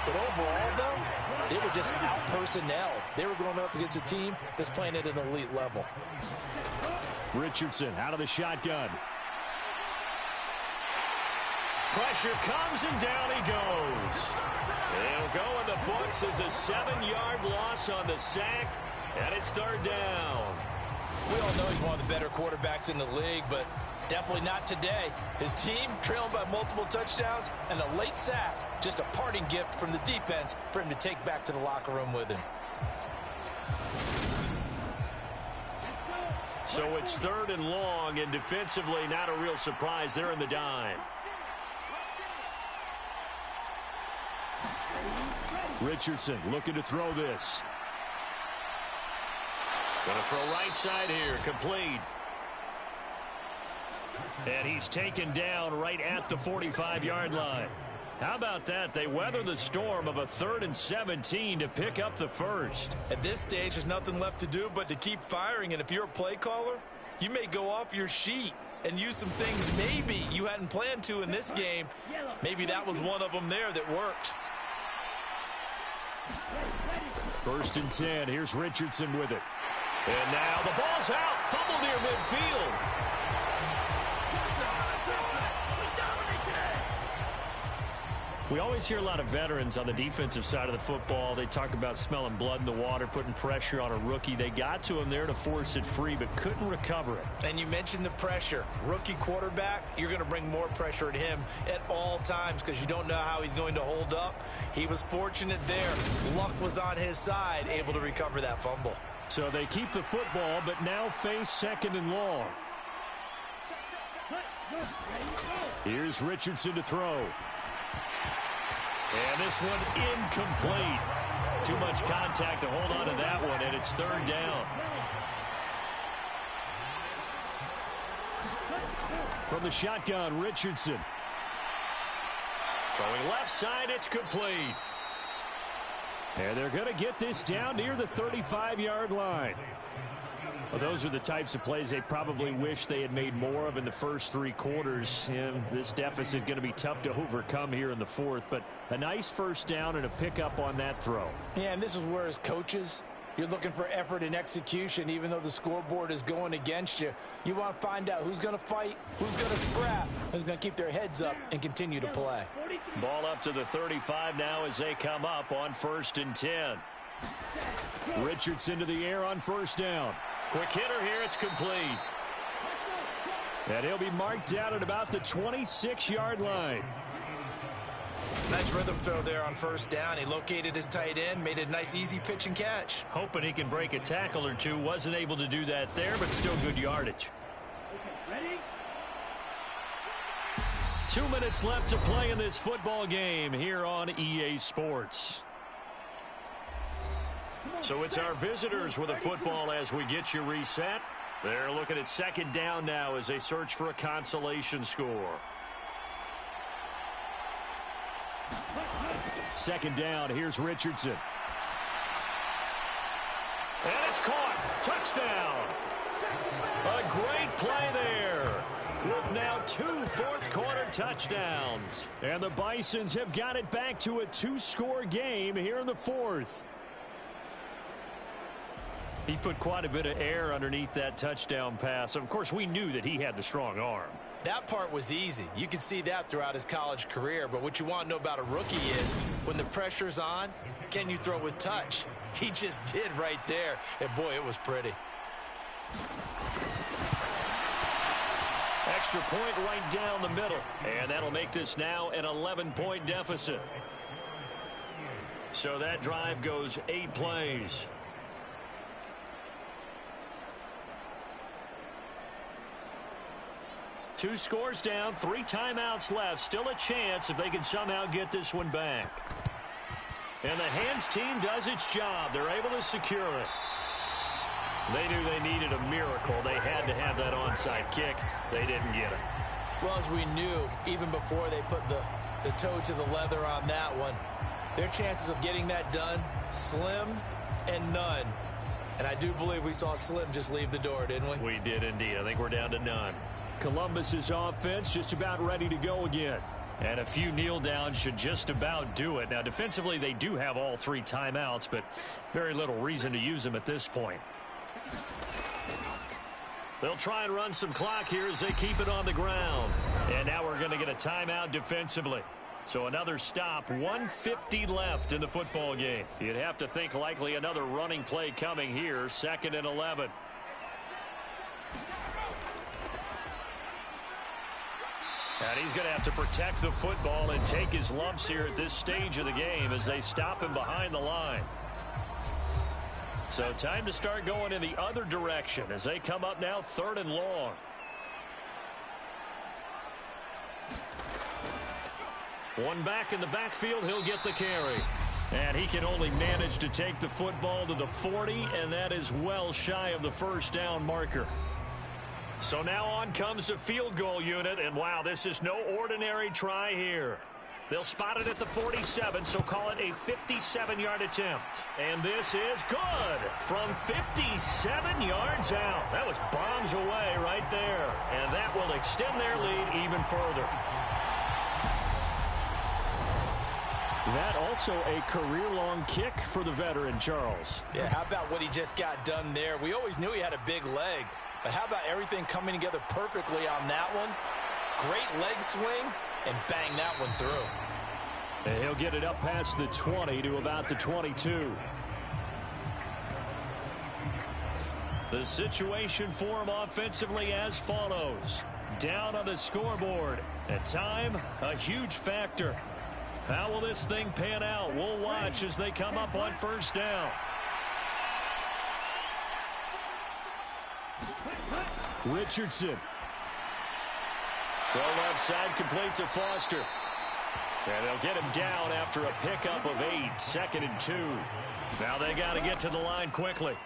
But overall, though, they were just out-personnel. They were going up against a team that's playing at an elite level. Richardson out of the shotgun. Pressure comes, and down he goes. It'll go in the books as a 7-yard loss on the sack, and it's 3rd down. We all know he's one of the better quarterbacks in the league, but definitely not today. His team trailing by multiple touchdowns and a late sack. Just a parting gift from the defense for him to take back to the locker room with him. So it's 3rd and long, and defensively not a real surprise. They're in the dime. Richardson looking to throw this. Going to throw right side here, complete. And he's taken down right at the 45-yard line. How about that? They weather the storm of a 3rd and 17 to pick up the first. At this stage, there's nothing left to do but to keep firing. And if you're a play caller, you may go off your sheet and use some things maybe you hadn't planned to in this game. Maybe that was one of them there that worked. 1st and 10. Here's Richardson with it. And now the ball's out. Fumble near midfield. We always hear a lot of veterans on the defensive side of the football. They talk about smelling blood in the water, putting pressure on a rookie. They got to him there to force it free, but couldn't recover it. And you mentioned the pressure. Rookie quarterback, you're going to bring more pressure at him at all times because you don't know how he's going to hold up. He was fortunate there. Luck was on his side, able to recover that fumble. So they keep the football, but now face 2nd and long. Here's Richardson to throw. And this one incomplete. Too much contact to hold on to that one, and it's 3rd down. From the shotgun, Richardson. Throwing left side, it's complete. And they're going to get this down near the 35-yard line. Well, those are the types of plays they probably wish they had made more of in the first 3 quarters. And this deficit going to be tough to overcome here in the 4th. But a nice 1st down and a pickup on that throw. Yeah, and this is where as coaches, You're looking for effort and execution, even though the scoreboard is going against you. You want to find out who's going to fight, who's going to scrap, who's going to keep their heads up and continue to play. Ball up to the 35 now as they come up on 1st and 10. Richardson to the air on 1st down. Quick hitter here. It's complete. And he'll be marked out at about the 26-yard line. Nice rhythm throw there on 1st down. He located his tight end, made a nice easy pitch and catch. Hoping he can break a tackle or two. Wasn't able to do that there, but still good yardage. 2 minutes left to play in this football game here on EA Sports. So it's our visitors with a football as we get you reset. They're looking at 2nd down now as they search for a consolation score. 2nd down, here's Richardson. And it's caught. Touchdown. A great play there. With now 2 fourth-quarter touchdowns. And the Bisons have got it back to a 2-score game here in the 4th. He put quite a bit of air underneath that touchdown pass. Of course, we knew that he had the strong arm. That part was easy. You could see that throughout his college career. But what you want to know about a rookie is when the pressure's on, can you throw with touch? He just did right there. And, boy, it was pretty. Extra point right down the middle. And that'll make this now an 11-point deficit. So that drive goes 8 plays. Two scores down, 3 timeouts left. Still a chance if they can somehow get this one back. And the hands team does its job. They're able to secure it. They knew they needed a miracle. They had to have that onside kick. They didn't get it. Well, as we knew, even before they put the toe to the leather on that one, their chances of getting that done, slim and none. And I do believe we saw Slim just leave the door, didn't we? We did indeed. I think we're down to none. Columbus's offense just about ready to go again. And a few kneel downs should just about do it. Now, defensively, they do have all 3 timeouts, but very little reason to use them at this point. They'll try and run some clock here as they keep it on the ground. And now we're going to get a timeout defensively. So another stop, 1:50 left in the football game. You'd have to think likely another running play coming here, 2nd and 11. And he's going to have to protect the football and take his lumps here at this stage of the game as they stop him behind the line. So time to start going in the other direction as they come up now 3rd and long. One back in the backfield, he'll get the carry. And he can only manage to take the football to the 40, and that is well shy of the 1st down marker. So now on comes the field goal unit, and wow, this is no ordinary try here. They'll spot it at the 47, so call it a 57-yard attempt. And this is good from 57 yards out. That was bombs away right there, and that will extend their lead even further. That also a career-long kick for the veteran, Charles. Yeah, how about what he just got done there? We always knew he had a big leg. But how about everything coming together perfectly on that one? Great leg swing, and bang that one through. And he'll get it up past the 20 to about the 22. The situation for him offensively as follows. Down on the scoreboard. At time, a huge factor. How will this thing pan out? We'll watch as they come up on 1st down. Richardson. Throw left side, complete to Foster. And they'll get him down after a pickup of 8, 2nd and 2. Now they got to get to the line quickly.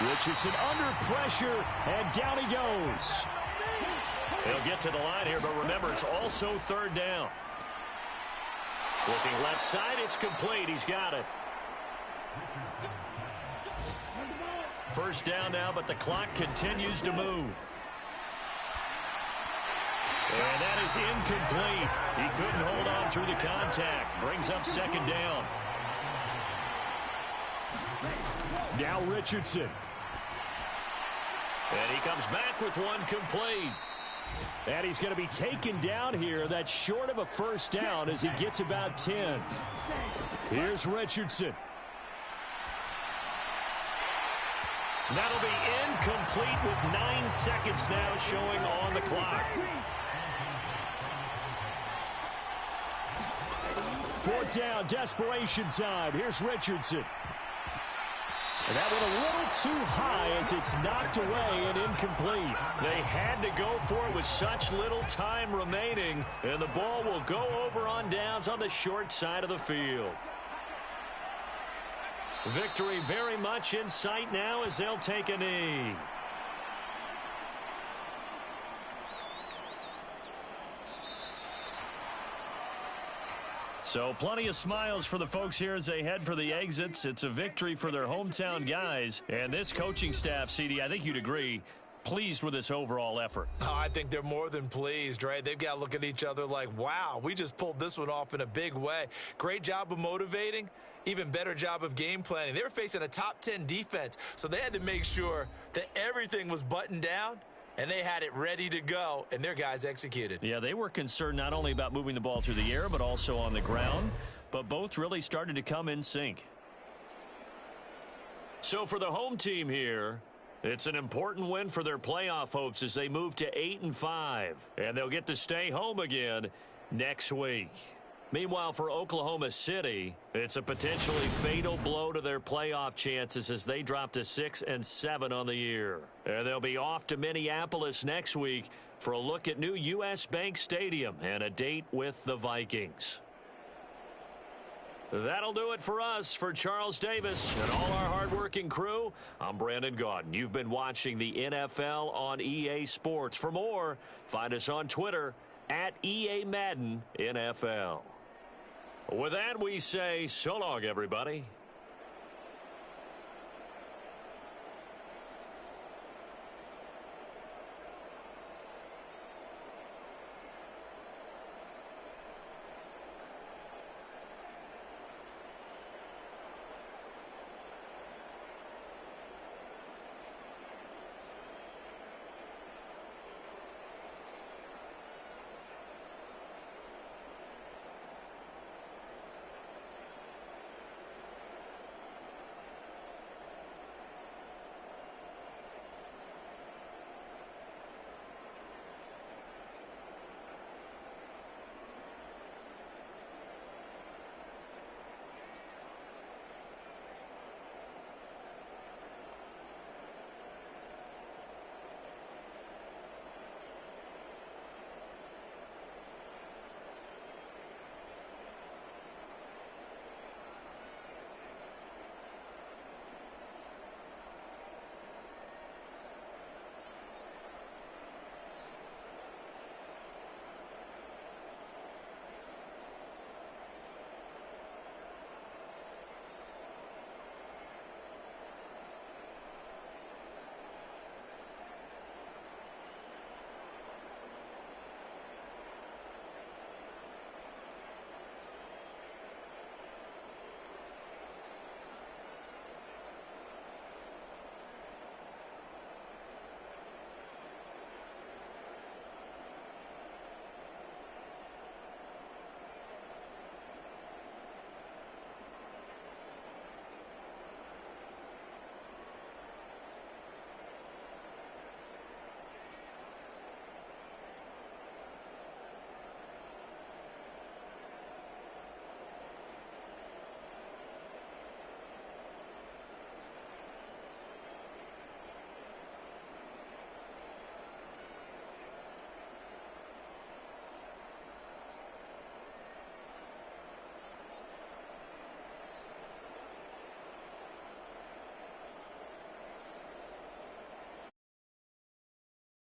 Richardson under pressure, and down he goes. They'll get to the line here, but remember, it's also 3rd down. Looking left side, it's complete. He's got it. 1st down now, but the clock continues to move. And that is incomplete. He couldn't hold on through the contact. Brings up 2nd down. Now Richardson. And he comes back with one complete. And he's going to be taken down here. That's short of a first down as he gets about 10. Here's Richardson. That'll be incomplete with 9 seconds now showing on the clock. Fourth down, desperation time. Here's Richardson. And that went a little too high as it's knocked away and incomplete. They had to go for it with such little time remaining, and the ball will go over on downs on the short side of the field. Victory very much in sight now as they'll take a knee. So plenty of smiles for the folks here as they head for the exits. It's a victory for their hometown guys. And this coaching staff, CD, I think you'd agree, pleased with this overall effort. Oh, I think they're more than pleased, right? They've got to look at each other like, wow, we just pulled this one off in a big way. Great job of motivating, even better job of game planning. They were facing a top 10 defense, so they had to make sure that everything was buttoned down, and they had it ready to go, and their guys executed. Yeah, they were concerned not only about moving the ball through the air, but also on the ground, but both really started to come in sync. So for the home team here, it's an important win for their playoff hopes as they move to 8-5, and they'll get to stay home again next week. Meanwhile, for Oklahoma City, it's a potentially fatal blow to their playoff chances as they drop to 6-7 on the year. And they'll be off to Minneapolis next week for a look at new U.S. Bank Stadium and a date with the Vikings. That'll do it for us. For Charles Davis and all our hardworking crew, I'm Brandon Gaudin. You've been watching the NFL on EA Sports. For more, find us on Twitter at EA Madden NFL. With that, we say so long, everybody.